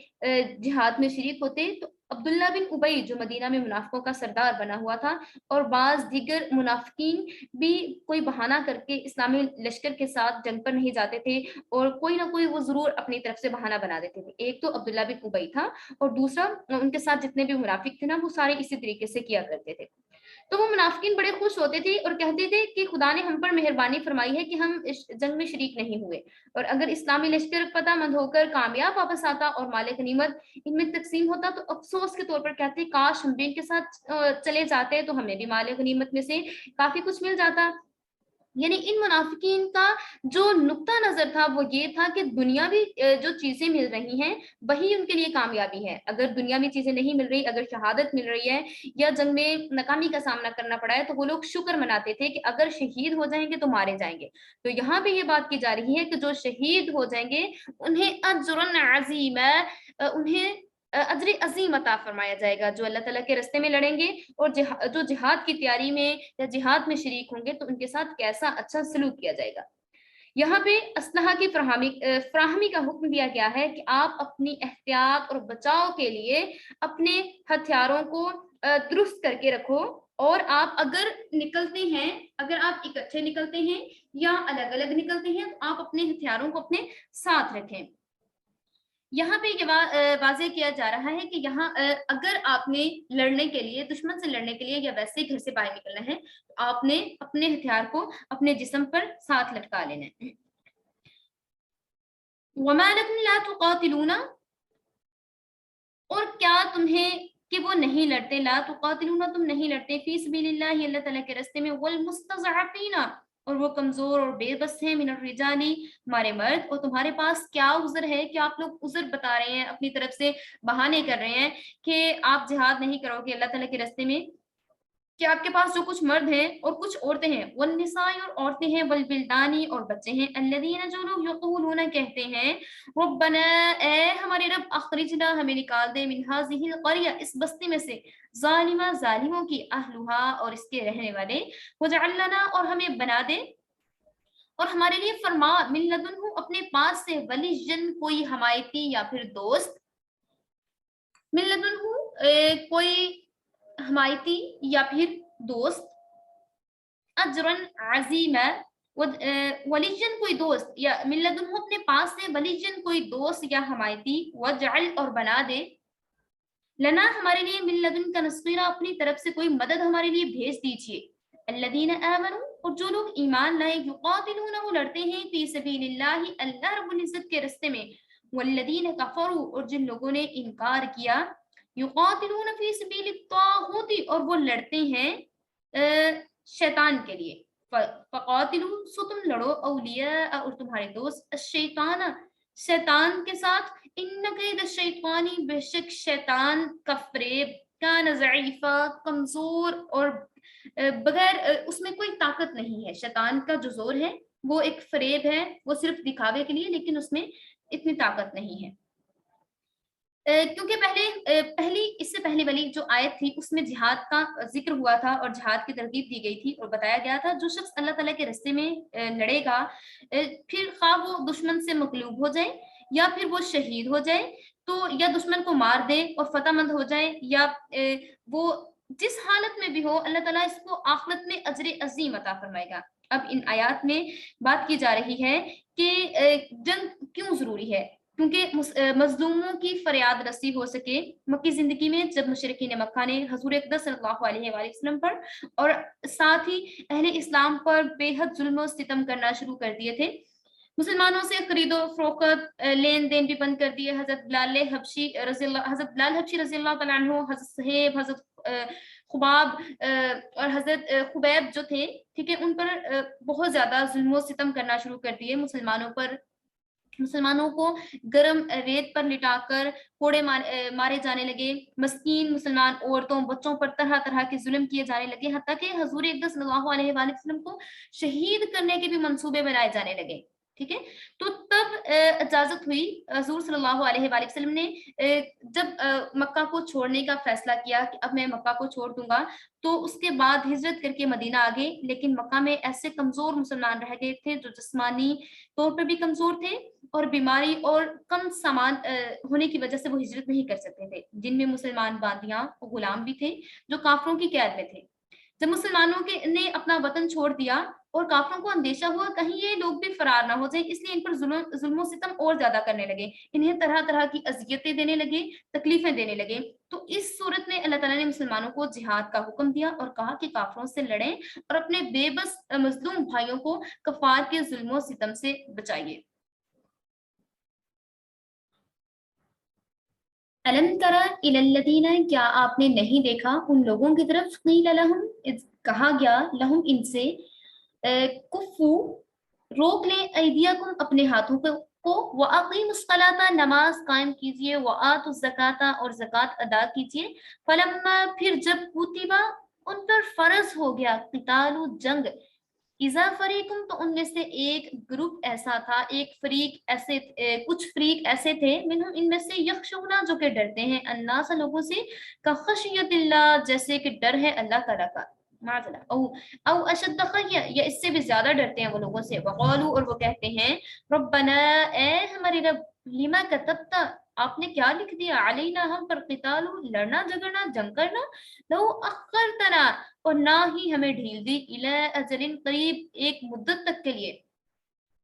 جہاد میں شریک ہوتے تو عبداللہ بن ابی, جو مدینہ میں منافقوں کا سردار بنا ہوا تھا, اور بعض دیگر منافقین بھی کوئی بہانہ کر کے اسلامی لشکر کے ساتھ جنگ پر نہیں جاتے تھے, اور کوئی نہ کوئی وہ ضرور اپنی طرف سے بہانہ بنا دیتے تھے. ایک تو عبداللہ بن ابی تھا, اور دوسرا ان کے ساتھ جتنے بھی منافق تھے نا, وہ سارے اسی طریقے سے کیا کرتے تھے. تو وہ منافقین بڑے خوش ہوتے تھے اور کہتے تھے کہ خدا نے ہم پر مہربانی فرمائی ہے کہ ہم اس جنگ میں شریک نہیں ہوئے, اور اگر اسلامی لشکر فتح مند ہو کر کامیاب واپس آتا اور مال غنیمت ان میں تقسیم ہوتا تو افسوس کے طور پر کہتے کاش ہم بھی ان کے ساتھ چلے جاتے تو ہمیں بھی مال غنیمت میں سے کافی کچھ مل جاتا. یعنی ان منافقین کا جو نقطہ نظر تھا وہ یہ تھا کہ دنیاوی جو چیزیں مل رہی ہیں وہی ان کے لیے کامیابی ہے. اگر دنیاوی چیزیں نہیں مل رہی, اگر شہادت مل رہی ہے یا جنگ میں ناکامی کا سامنا کرنا پڑا ہے, تو وہ لوگ شکر مناتے تھے کہ اگر شہید ہو جائیں گے تو مارے جائیں گے. تو یہاں پہ یہ بات کی جا رہی ہے کہ جو شہید ہو جائیں گے انہیں اجر عظیم, انہیں اجر عظیم عطا فرمایا جائے گا, جو اللہ تعالیٰ کے راستے میں لڑیں گے اور جو جہاد کی تیاری میں یا جہاد میں شریک ہوں گے تو ان کے ساتھ کیسا اچھا سلوک کیا جائے گا. یہاں پہ اسلحہ کی فراہمی کا حکم دیا گیا ہے کہ آپ اپنی احتیاط اور بچاؤ کے لیے اپنے ہتھیاروں کو درست کر کے رکھو, اور آپ اگر نکلتے ہیں, اگر آپ اکٹھے نکلتے ہیں یا الگ الگ نکلتے ہیں تو آپ اپنے ہتھیاروں کو اپنے ساتھ رکھیں. یہاں پہ یہ واضح کیا جا رہا ہے کہ یہاں اگر آپ نے لڑنے کے لیے, دشمن سے لڑنے کے لیے یا ویسے ہی گھر سے باہر نکلنا ہے تو آپ نے اپنے ہتھیار کو اپنے جسم پر ساتھ لٹکا لینا ہے. وَمَا لَكُمْ لَا تُقَاتِلُونَ, اور کیا تمہیں کہ وہ نہیں لڑتے, لا تقاتلون, تم نہیں لڑتے, فی سبیل اللہ, اللہ تعالیٰ کے راستے میں, والمستضعفین, اور وہ کمزور اور بے بس ہیں, من الرجال, ہمارے مرد, اور تمہارے پاس کیا عذر ہے کہ آپ لوگ عذر بتا رہے ہیں, اپنی طرف سے بہانے کر رہے ہیں کہ آپ جہاد نہیں کرو گے اللہ تعالیٰ کے راستے میں, کہ آپ کے پاس جو کچھ مرد ہیں اور کچھ عورتیں ہیں، والنساء اور عورتیں ہیں، والبلدانی اور بچے ہیں، الذین جو لوگ یقولون کہتے ہیں، ربنا اے ہمارے رب، اخرجنا ہمیں نکال دے، من هذه القرية اس بستی میں سے، ظالمہ ظالموں کی، اہلھا اور اس کے رہنے والے، وجعل لنا اور ہمیں بنا دے اور ہمارے لیے فرما، من لدنہ اپنے پاس سے، ولیجن کوئی حمایتی یا پھر دوست، من لدنہ کوئی حمایتی یا پھر دوست، اجرن عظیما ولیجن کوئی دوست، یا من لدنہ اپنے پاس سے، ولیجن کوئی دوست یا حمایتی، وجعل اور بنا دے، لنا ہمارے لیے، من لدن کا نصیرہ اپنی طرف سے کوئی مدد ہمارے لیے بھیج دیجیے، الذین آمنوا اور جو لوگ ایمان لائے، یقاتلون وہ لڑتے ہیں، فی سبیل اللہ اللہ رب العزت کے راستے میں، والذین کفروا اور جن لوگوں نے انکار کیا، یقاتلون فی سبیل الطاغوت اور وہ لڑتے ہیں شیطان کے لیے، فقاتلوا سو تم لڑو، اولیاء اور تمہارے دوست، الشیطان شیطان کے ساتھ، ان قید الشیطانی بے شک شیطان کا فریب، کان ضعیفا کمزور اور بغیر اس میں کوئی طاقت نہیں ہے، شیطان کا جو زور ہے وہ ایک فریب ہے، وہ صرف دکھاوے کے لیے، لیکن اس میں اتنی طاقت نہیں ہے۔ کیونکہ پہلی اس سے پہلے والی جو آیت تھی اس میں جہاد کا ذکر ہوا تھا اور جہاد کی ترغیب دی گئی تھی، اور بتایا گیا تھا جو شخص اللہ تعالیٰ کے راستے میں لڑے گا، پھر خواہ وہ دشمن سے مغلوب ہو جائے یا پھر وہ شہید ہو جائے، تو یا دشمن کو مار دے اور فتح مند ہو جائے، یا وہ جس حالت میں بھی ہو، اللہ تعالیٰ اس کو آخرت میں اجر عظیم عطا فرمائے گا۔ اب ان آیات میں بات کی جا رہی ہے کہ جنگ کیوں ضروری ہے، کیونکہ مظلوموں کی فریاد رسی ہو سکے۔ مکی زندگی میں جب مشرکین مکہ نے حضور اقدس صلی اللہ علیہ وآلہ وسلم پر اور ساتھ ہی اہل اسلام پر بے حد ظلم و ستم کرنا شروع کر دیے تھے، مسلمانوں سے خرید و فروخت لین دین بھی بند کر دیے، حضرت بلال حبشی رضی اللہ تعالیٰ عنہ، حضرت صہیب، حضرت خباب اور حضرت خبیب جو تھے، ٹھیک ہے، ان پر بہت زیادہ ظلم و ستم کرنا شروع کر دیے، مسلمانوں کو گرم ریت پر لٹا کر کوڑے مارے جانے لگے، مسکین مسلمان عورتوں بچوں پر طرح طرح کے ظلم کیے جانے لگے، حتیٰ کہ حضور اقدس صلی اللہ علیہ وآلہ وسلم کو شہید کرنے کے بھی منصوبے بنائے جانے لگے، ٹھیک ہے۔ تو تب اجازت ہوئی، حضور صلی اللہ علیہ وآلہ وسلم نے جب مکہ کو چھوڑنے کا فیصلہ کیا کہ اب میں مکہ کو چھوڑ دوں گا، تو اس کے بعد ہجرت کر کے مدینہ آ گئے، لیکن مکہ میں ایسے کمزور مسلمان رہ گئے تھے جو جسمانی طور پر بھی کمزور تھے اور بیماری اور کم سامان ہونے کی وجہ سے وہ ہجرت نہیں کر سکتے تھے، جن میں مسلمان باندیاں اور غلام بھی تھے جو کافروں کی قید میں تھے۔ جب مسلمانوں نے اپنا وطن چھوڑ دیا اور کافروں کو اندیشہ ہوا کہیں یہ لوگ بھی فرار نہ ہو جائیں، اس لیے ان پر ظلم و ستم اور زیادہ کرنے لگے، انہیں طرح طرح کی اذیتیں دینے لگے، تکلیفیں دینے لگے۔ تو اس صورت میں اللہ تعالیٰ نے مسلمانوں کو جہاد کا حکم دیا اور کہا کہ کافروں سے لڑیں اور اپنے بے بس مظلوم بھائیوں کو کفار کے ظلم و ستم سے بچائیے۔ الم ترى الى الذین، کیا آپ نے نہیں دیکھا ان لوگوں کی طرف، قیل لهم کہا گیا، لہم ان سے، کفو روک لیں، ایدیکم اپنے ہاتھوں کو، وَأَقِیمُوا الصَّلَاةَ نماز قائم کیجیے، وَآتُوا الزَّکَاةَ اور زکوٰۃ ادا کیجیے، فلما پھر جب کتبا ان پر فرض ہو گیا، قتال جنگ، اذا فریقم تو ان میں سے ایک گروپ ایسا تھا، ایک فریق ایسے کچھ فریق ایسے تھے، منہم ان میں سے، یخشونا جو کہ ڈرتے ہیں، الناس لوگوں سے، کخشیت اللہ جیسے کہ ڈر ہے اللہ تعالیٰ کا، او اشد خشیہ یا اس سے بھی زیادہ ڈرتے ہیں وہ لوگوں سے، وقالو اور وہ کہتے ہیں، ربنا اے ہمارے رب، لما کتبتا آپ نے کیا لکھ دیا، علینا ہم پر، قتال لڑنا جھگڑنا جنگ کرنا، لو اخرتنا اور نہ ہی ہمیں ڈھیل دی، الی اجل قریب ایک مدت تک کے لیے،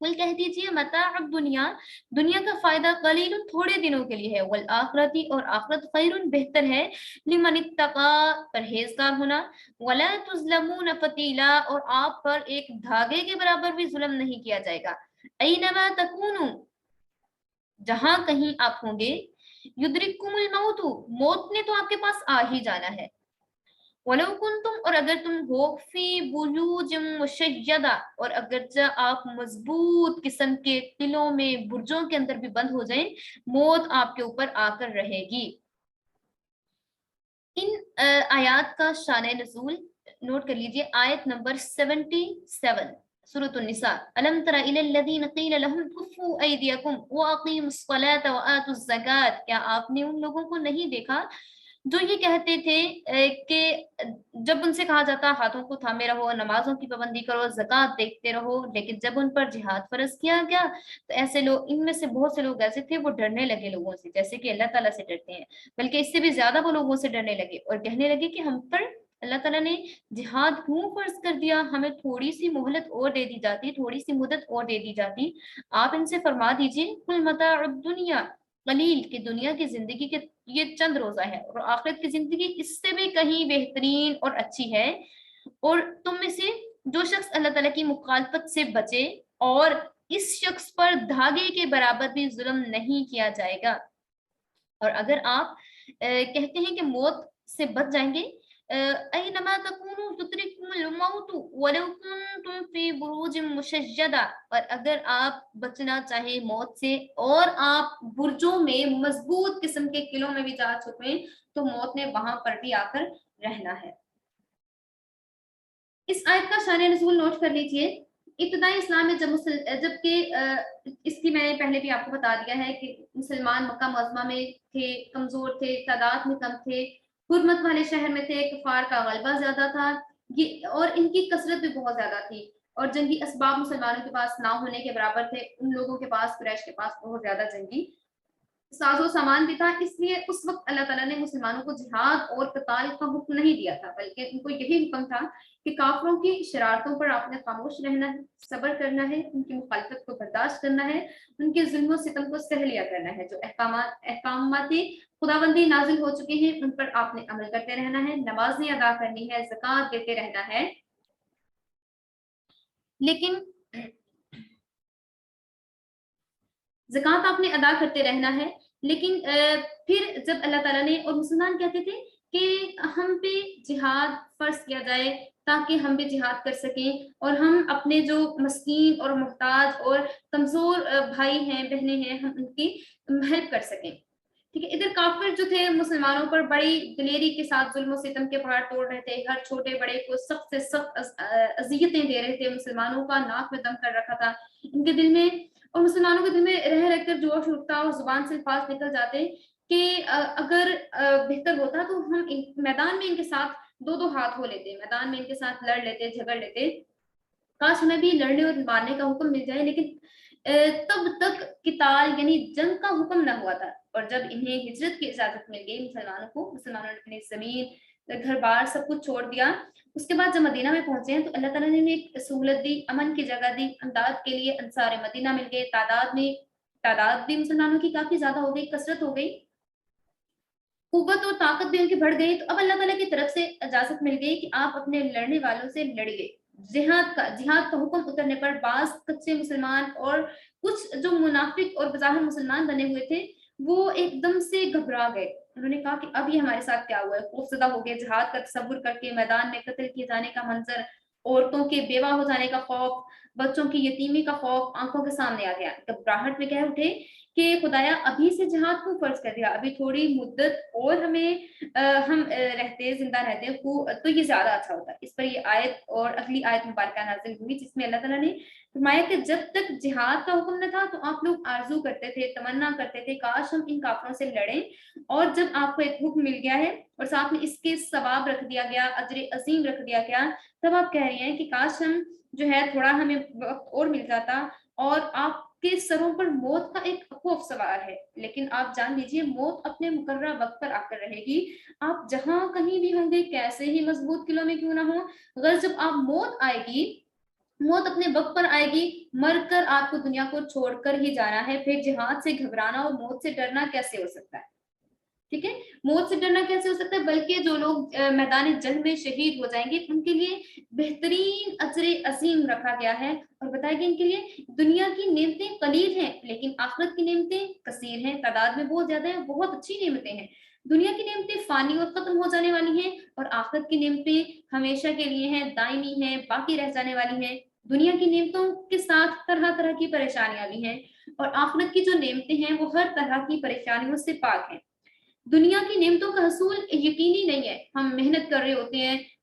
قل کہہ دیجیے، متاع الدنیا دنیا کا فائدہ، قلیل تھوڑے دنوں کے لیے ہے، والآخرتی اور آخرت، خیر بہتر ہے، لمن اتقا پرہیزگار ہونا، ولا تظلمون فتیلا اور آپ پر ایک دھاگے کے برابر بھی ظلم نہیں کیا جائے گا، اینما تکونوا جہاں کہیں آپ ہوں گے، یدرککم الموت موت نے تو آپ کے پاس آ ہی جانا ہے، وَلَوْ كُنْتُمْ اور اگر تم ہو، فی بُرُوجٍ مُشَيَّدَةٍ اور اگرچہ آپ مضبوط قسم کے قلعوں میں برجوں کے اندر بھی بند ہو جائیں، موت آپ کے اوپر آ کر رہے گی۔ ان آیات کا شان نزول نوٹ کر لیجئے آیت نمبر 77 سورۃ النساء. الم تر الی الذین قیل لهم کفوا ایدیکم واقیموا الصلاة وآتوا الزکاة. کیا آپ نے ان لوگوں کو نہیں دیکھا جو یہ کہتے تھے کہ جب ان سے کہا جاتا ہاتھوں کو تھامے رہو، نمازوں کی پابندی کرو، زکوٰۃ دیکھتے رہو، لیکن جب ان پر جہاد فرض کیا گیا تو ایسے لوگ، ان میں سے بہت سے لوگ ایسے تھے وہ ڈرنے لگے لوگوں سے جیسے کہ اللہ تعالیٰ سے ڈرتے ہیں، بلکہ اس سے بھی زیادہ وہ لوگوں سے ڈرنے لگے اور کہنے لگے کہ ہم پر اللہ تعالیٰ نے جہاد کیوں فرض کر دیا، ہمیں تھوڑی سی مہلت اور دے دی جاتی، تھوڑی سی مدت اور دے دی جاتی. آپ ان سے فرما دیجئے کل متاع الدنیا قلیل، کہ دنیا کی زندگی کے یہ چند روزہ ہے اور آخرت کی زندگی اس سے بھی کہیں بہترین اور اچھی ہے. اور تم میں سے جو شخص اللہ تعالیٰ کی مخالفت سے بچے اور اس شخص پر دھاگے کے برابر بھی ظلم نہیں کیا جائے گا. اور اگر آپ کہتے ہیں کہ موت سے بچ جائیں گے، اینما تکونوا تدرککم الموت ولو کنتم فی بروج مشیدہ، اور اگر آپ بچنا چاہیں موت سے اور آپ برجوں میں مضبوط قسم کے قلعوں میں بھی جا چکے تو موت نے وہاں پر بھی آ کر رہنا ہے. اس آیت کا شان نزول نوٹ کر لیجئے. ابتدائی اسلام میں جبکہ اس کی میں نے پہلے بھی آپ کو بتا دیا ہے کہ مسلمان مکہ معظمہ میں تھے، کمزور تھے، تعداد میں کم تھے، حرمت والے شہر میں تھے، کفار کا غلبہ زیادہ تھا اور ان کی کثرت بھی بہت زیادہ تھی اور جنگی اسباب مسلمانوں کے پاس نہ ہونے کے برابر تھے. ان لوگوں کے پاس، قریش کے پاس بہت زیادہ جنگی ساز و سامان بھی تھا. اس لیے اس وقت اللہ تعالیٰ نے مسلمانوں کو جہاد اور قتال کا حکم نہیں دیا تھا، بلکہ ان کو یہی حکم تھا کہ کافروں کی شرارتوں پر آپ نے خاموش رہنا ہے، صبر کرنا ہے، ان کی مخالفت کو برداشت کرنا ہے، ان کے ظلم و ستم کو سہ لیا کرنا ہے. جو احکامات خداوندی نازل ہو چکے ہیں ان پر آپ نے عمل کرتے رہنا ہے، نمازیں ادا کرنی ہے، زکوٰۃ دیتے رہنا ہے. لیکن زکوٰۃ آپ نے ادا کرتے رہنا ہے، لیکن پھر جب اللہ تعالیٰ نے اور مسلمان کہتے تھے کہ ہم پہ جہاد فرض کیا جائے تاکہ ہم بھی جہاد کر سکیں اور ہم اپنے جو مسکین اور محتاج اور کمزور بھائی ہیں، بہنیں ہیں، ہم ان کی ہیلپ کر سکیں. ٹھیک ہے. ادھر کافر جو تھے مسلمانوں پر بڑی دلیری کے ساتھ ظلم و ستم کے پہاڑ توڑ رہے تھے، ہر چھوٹے بڑے کو سخت سے سخت اذیتیں دے رہے تھے، مسلمانوں کا ناک میں دم کر رکھا تھا ان کے دل میں، اور مسلمانوں کے دل میں رہ رہ کر جوش اٹھتا اور زبان سے الفاظ نکل جاتے کہ اگر بہتر ہوتا تو ہم میدان میں ان کے ساتھ دو دو ہاتھ ہو لیتے، میدان میں ان کے ساتھ لڑ لیتے، جھگڑ لیتے، کاش ہمیں بھی لڑنے اور مارنے کا حکم مل جائے. لیکن تب تک قتال یعنی جنگ کا حکم نہ ہوا تھا. اور جب انہیں ہجرت کی اجازت مل گئی مسلمانوں کو، مسلمانوں نے اپنی زمین، گھر بار سب کچھ چھوڑ دیا، اس کے بعد جب مدینہ میں پہنچے ہیں تو اللہ تعالیٰ نے ایک سہولت دی، امن کی جگہ دی، امداد کے لیے انصار مدینہ مل گئے، تعداد بھی مسلمانوں کی کافی زیادہ ہو گئی، کثرت ہو گئی، قوت اور طاقت بھی ان کی بڑھ گئی. تو اب اللہ تعالیٰ کی طرف سے اجازت مل گئی کہ آپ اپنے لڑنے والوں سے لڑیے. جہاد کا حکم اترنے پر بعض کچے مسلمان اور کچھ جو منافق اور بظاہر مسلمان بنے ہوئے تھے وہ ایک دم سے گھبرا گئے. انہوں نے کہا کہ اب یہ ہمارے ساتھ کیا ہوا ہے، خوفزدہ ہو گئے. جہاد کا تصور کر کے میدان میں قتل کیے جانے کا منظر، عورتوں کے بیوہ ہو جانے کا خوف، بچوں کی یتیمی کا خوف آنکھوں کے سامنے آ گیا. گھبراہٹ میں کہہ اٹھے کہ خدایا ابھی سے جہاد کو فرض کر دیا، ابھی تھوڑی مدت اور ہم زندہ رہتے تو یہ زیادہ اچھا ہوتا. اس پر یہ آیت اور اگلی آیت مبارکہ نازل ہوئی جس میں اللہ تعالیٰ نے فرمایا کہ جب تک جہاد کا حکم نہ تھا تو آپ لوگ آرزو کرتے تھے، تمنا کرتے تھے کاش ہم ان کافروں سے لڑیں، اور جب آپ کو ایک حکم مل گیا ہے اور ساتھ میں اس کے ثواب رکھ دیا گیا، اجر عظیم رکھ دیا گیا، تب آپ کہہ رہی ہیں کہ کاش ہم جو ہے تھوڑا ہمیں وقت اور مل جاتا. اور آپ کے سروں پر موت کا ایک خوف سوار ہے، لیکن آپ جان لیجئے موت اپنے مقررہ وقت پر آ کر رہے گی. آپ جہاں کہیں بھی ہوں گے، کیسے ہی مضبوط قلعوں میں کیوں نہ ہو، اگر جب آپ موت آئے گی، موت اپنے وقت پر آئے گی، مر کر آپ کو دنیا کو چھوڑ کر ہی جانا ہے. پھر جہاد سے گھبرانا اور موت سے ڈرنا کیسے ہو سکتا ہے؟ ٹھیک ہے، موت سے ڈرنا کیسے ہو سکتا ہے؟ بلکہ جو لوگ میدان جنگ میں شہید ہو جائیں گے ان کے لیے بہترین اجر عظیم رکھا گیا ہے اور بتایا گیا ان کے لیے دنیا کی نعمتیں قلیل ہیں لیکن آخرت کی نعمتیں کثیر ہیں، تعداد میں بہت زیادہ ہیں، بہت اچھی نعمتیں ہیں. دنیا کی نعمتیں فانی اور ختم ہو جانے والی ہیں اور آخرت کی نعمتیں ہمیشہ کے لیے ہیں، دائمی ہیں، باقی رہ جانے والی ہیں. دنیا کی نعمتوں کے ساتھ طرح طرح کی پریشانیاں بھی ہیں اور آخرت کی جو نعمتیں ہیں وہ ہر طرح کی پریشانیوں سے پاک ہیں. دنیا کی نعمتوں کا حصول یقینی نہیں ہے. ہم محنت کر رہے ہوتے ہیں،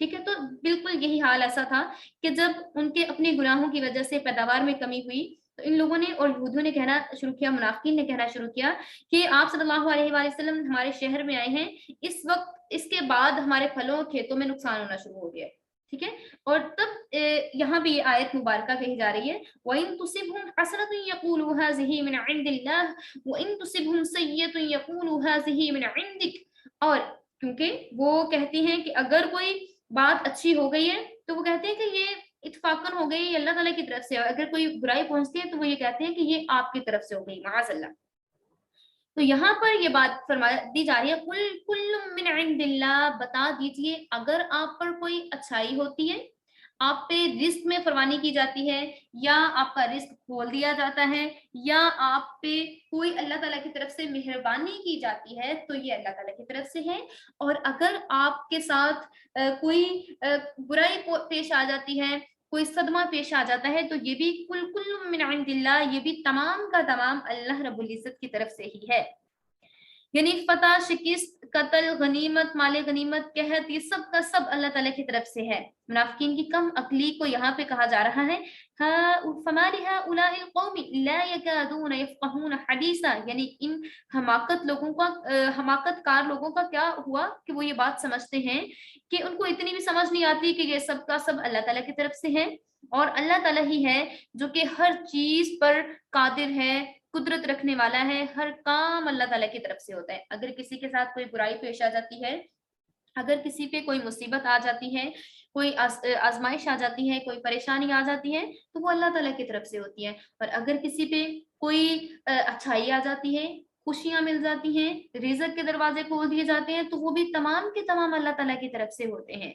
ٹھیک ہے، تو بالکل یہی حال ایسا تھا کہ جب ان کے اپنے گناہوں کی وجہ سے پیداوار میں کمی ہوئی تو ان لوگوں نے اور یہودیوں نے کہنا شروع کیا، منافقین نے کہنا شروع کیا کہ آپ صلی اللہ علیہ وآلہ وسلم ہمارے شہر میں آئے ہیں، اس وقت اس کے بعد ہمارے پھلوں کھیتوں میں نقصان ہونا شروع ہو گیا ہے. ٹھیک ہے، اور تب یہاں بھی یہ آیت مبارکہ کہی جا رہی ہے وَإِن تُصِبْهُمْ حَسَنَةٌ يَقُولُوا هَٰذِهِ مِنْ عِنْدِ اللَّهِ وَإِن تُصِبْهُمْ سَيِّئَةٌ يَقُولُوا هَٰذِهِ مِنْ عِنْدِكَ. اور کیونکہ وہ کہتی ہیں کہ اگر کوئی بات اچھی ہو گئی ہے تو وہ کہتے ہیں کہ یہ اتفاقاً ہو گئی، یہ اللہ تعالیٰ کی طرف سے ہے، اگر کوئی برائی پہنچتی ہے تو وہ یہ کہتے ہیں کہ یہ آپ کی طرف سے ہو گئی، معاذ اللہ. تو یہاں پر یہ بات فرما دی جا رہی ہے قل کل من عند اللہ، بتا دیجئے اگر آپ پر کوئی اچھائی ہوتی ہے، آپ پہ رزق میں فروانی کی جاتی ہے، یا آپ کا رزق کھول دیا جاتا ہے، یا آپ پہ کوئی اللہ تعالیٰ کی طرف سے مہربانی کی جاتی ہے، تو یہ اللہ تعالیٰ کی طرف سے ہے. اور اگر آپ کے ساتھ کوئی برائی پیش آ جاتی ہے، کوئی صدمہ پیش آ جاتا ہے، تو یہ بھی کل کل من عند اللہ، یہ بھی تمام کا تمام اللہ رب العزت کی طرف سے ہی ہے. یعنی فتح، شکست، قتل، غنیمت، مال غنیمت، قحط، یہ سب کا سب اللہ تعالیٰ کی طرف سے ہے. منافقین کی کم عقلی کو یہاں پہ کہا جا رہا ہے فَمَا لِهَٰؤُلَاءِ الْقَوْمِ لَا يَكَادُونَ يَفْقَهُونَ حَدِيثًا، یعنی ان حماقت کار لوگوں کا کیا ہوا کہ وہ یہ بات سمجھتے ہیں کہ ان کو اتنی بھی سمجھ نہیں آتی کہ یہ سب کا سب اللہ تعالیٰ کی طرف سے ہے، اور اللہ تعالیٰ ہی ہے جو کہ ہر چیز پر قادر ہے، قدرت رکھنے والا ہے، ہر کام اللہ تعالیٰ کی طرف سے ہوتا ہے. اگر کسی کے ساتھ کوئی برائی پیش آ جاتی ہے، اگر کسی پہ کوئی مصیبت آ جاتی ہے، کوئی آزمائش آ جاتی ہے، کوئی پریشانی آ جاتی ہے، تو وہ اللہ تعالیٰ کی طرف سے ہوتی ہے. اور اگر کسی پہ کوئی اچھائی آ جاتی ہے، خوشیاں مل جاتی ہیں، رزق کے دروازے کھول دیے جاتے ہیں، تو وہ بھی تمام کے تمام اللہ تعالیٰ کی طرف سے ہوتے ہیں.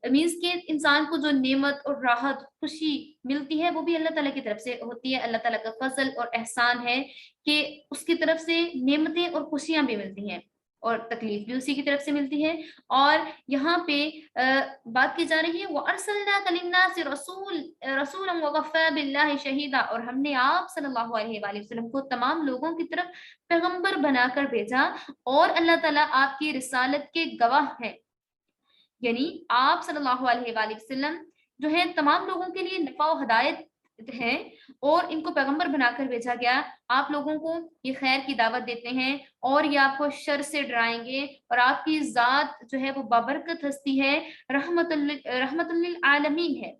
مینس کہ انسان کو جو نعمت اور راحت، خوشی ملتی ہے، وہ بھی اللہ تعالیٰ کی طرف سے ہوتی ہے. اللہ تعالیٰ کا فضل اور احسان ہے کہ اس کی طرف سے نعمتیں اور خوشیاں بھی ملتی ہیں، اور تکلیف بھی اسی کی طرف سے ملتی ہے. اور یہاں پہ بات کی جا رہی ہے وَأَرْسَلْنَاكَ لِلنَّاسِ رَسُولًا وَكَفَىٰ بِاللَّهِ شَهِيدًا، اور ہم نے آپ صلی اللہ علیہ وآلہ وسلم کو تمام لوگوں کی طرف پیغمبر بنا کر بھیجا، اور اللہ تعالیٰ آپ کی رسالت کے گواہ ہیں. یعنی آپ صلی اللہ علیہ وآلہ وسلم جو ہے تمام لوگوں کے لیے نفع و ہدایت ہے، اور ان کو پیغمبر بنا کر بھیجا گیا. آپ لوگوں کو یہ خیر کی دعوت دیتے ہیں، اور یہ آپ کو شر سے ڈرائیں گے، اور آپ کی ذات جو ہے وہ بابرکت ہستی ہے، رحمت للعالمین ہے.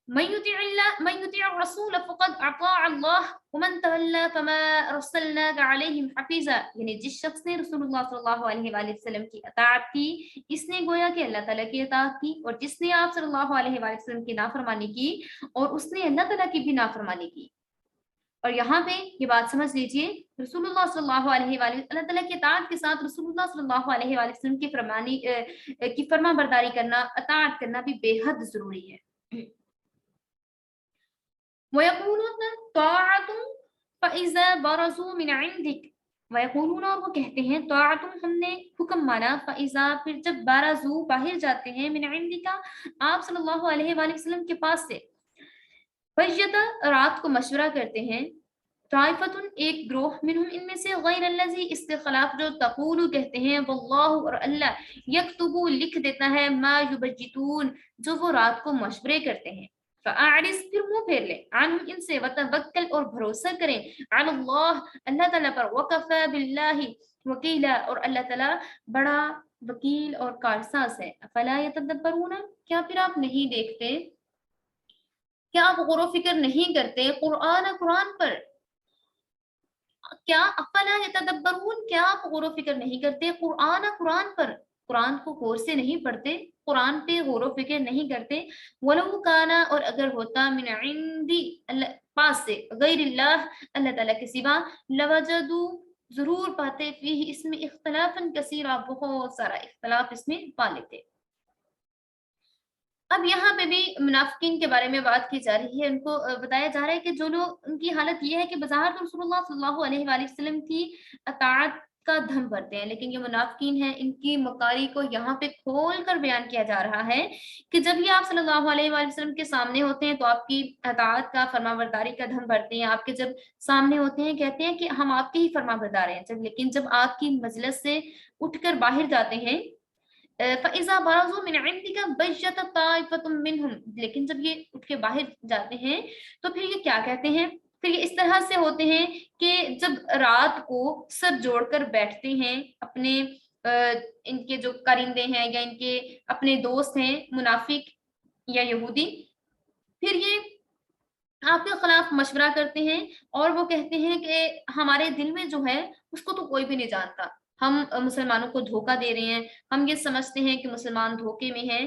من يطع الرسول فقد اطاع الله ومن تولى فما ارسلناك عليهم حفيظا، یعنی جس شخص نے رسول اللہ صلی اللہ علیہ وآلہ وسلم کی اطاعت کی، اس نے گویا کہ اللہ تعالیٰ کی اطاعت کی، اور جس نے آپ صلی اللہ علیہ وآلہ وسلم کی نافرمانی کی، اور اس نے اللہ تعالیٰ کی بھی نافرمانی کی. اور یہاں پہ یہ بات سمجھ لیجئے، رسول اللہ صلی اللہ علیہ وآلہ اللہ تعالیٰ کی اطاعت کے ساتھ رسول اللہ صلی اللہ علیہ وآلہ وسلم کی فرما برداری کرنا، اطاعت کرنا بھی بے حد ضروری ہے. وَيَقُولُونَ طَاعَةٌ فَإِذَا بَرَزُوا مِنْ عِنْدِكَ، وَيَقُولُونَ، اور وہ کہتے ہیں طَاعَةٌ، ہم نے حکم مانا، فَإِذَا، پھر جب بَرَزُوا باہر جاتے ہیں، مِنْ عِنْدِكَ آپ صلی اللہ علیہ وآلہ وسلم کے پاس سے، فَجَّةً رات کو مشورہ کرتے ہیں، طائفتٌ ایک گروہ، منہم ان میں سے، غیر الذی اس کے خلاف جو تقولو کہتے ہیں، واللہ اور اللہ، یکتبو لکھ دیتا ہے، ما یبجتون جو وہ رات کو مشورے کرتے ہیں. فاعرض پھر منہ پھیر لے، عنہم ان سے، وتوکل اور بھروسہ کریں، علی اللہ اللہ تعالیٰ پر، وکفی باللہ وکیلا اور اللہ تعالیٰ بڑا وکیل اور کارساز ہے. افلا یتدبرون کیا پھر آپ نہیں دیکھتے، کیا آپ غور و فکر نہیں کرتے قرآن پر، کیا افلا یتدبرون کیا آپ غور و فکر نہیں کرتے قرآن پر، قرآن کو غور سے نہیں پڑھتے، قرآن پہ غور و فکر نہیں کرتے. ولو کانا اور اگر ہوتا، من عندی اللہ پاس سے، غیر اللہ اللہ تعالیٰ کے سوا، لوجدو ضرور پاتے، فیہ اس میں اختلافا کثیرا بہت سارا اختلاف اس میں پا لیتے. اب یہاں پہ بھی منافقین کے بارے میں بات کی جا رہی ہے. ان کو بتایا جا رہا ہے کہ جو لوگ، ان کی حالت یہ ہے کہ بظاہر تو رسول اللہ صلی اللہ علیہ وآلہ وسلم کی اطاعت کا دھم بھرتے ہیں، لیکن یہ منافقین ہیں، ان کی مکاری کو یہاں پہ کھول کر بیان کیا جا رہا ہے کہ جب یہ آپ صلی اللہ علیہ وآلہ وسلم کے سامنے ہوتے ہیں تو آپ کی اطاعت کا، فرما برداری کا دھم بھرتے ہیں. آپ کے جب سامنے ہوتے ہیں کہتے ہیں کہ ہم آپ کے ہی فرما بردار ہیں، لیکن جب آپ کی مجلس سے اٹھ کر باہر جاتے ہیں فَإِذَا بَرَزُوا مِنْ عِنْدِكَ بَيَّتَ طَائِفَةٌ مِّنْهُمْ، لیکن جب یہ اٹھ کے باہر جاتے ہیں تو پھر یہ کیا کہتے ہیں، پھر یہ اس طرح سے ہوتے ہیں کہ جب رات کو سر جوڑ کر بیٹھتے ہیں اپنے ان کے جو کرندے ہیں یا ان کے اپنے دوست ہیں منافق یا یہودی، پھر یہ آپ کے خلاف مشورہ کرتے ہیں اور وہ کہتے ہیں کہ ہمارے دل میں جو ہے اس کو تو کوئی بھی نہیں جانتا، ہم مسلمانوں کو دھوکہ دے رہے ہیں، ہم یہ سمجھتے ہیں کہ مسلمان دھوکے میں ہیں،